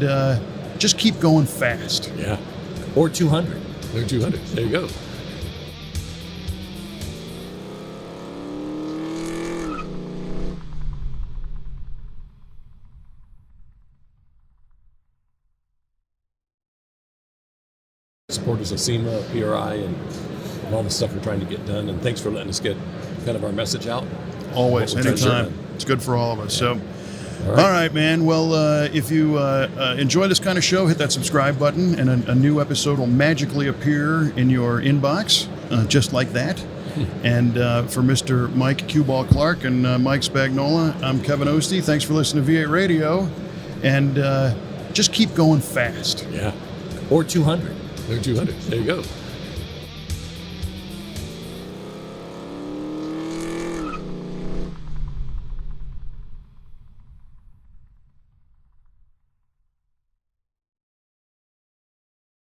Speaker 1: just keep going fast.
Speaker 3: Yeah.
Speaker 2: Or 200.
Speaker 3: They're 200. There you go. Supporters of SEMA, PRI, and all the stuff we're trying to get done. And thanks for letting us get kind of our message out.
Speaker 1: Always,
Speaker 3: What we're trying to
Speaker 1: anytime.
Speaker 3: do.
Speaker 1: It's good for all of us. So,
Speaker 3: All
Speaker 1: all right, man. Well, if you enjoy this kind of show, hit that subscribe button, and a new episode will magically appear in your inbox, just like that. And for Mr. Mike Q-Ball Clark and Mike Spagnola, I'm Kevin Ostie. Thanks for listening to V8 Radio, and just keep going fast.
Speaker 3: Yeah.
Speaker 2: Or 200.
Speaker 3: They're 200. There you go.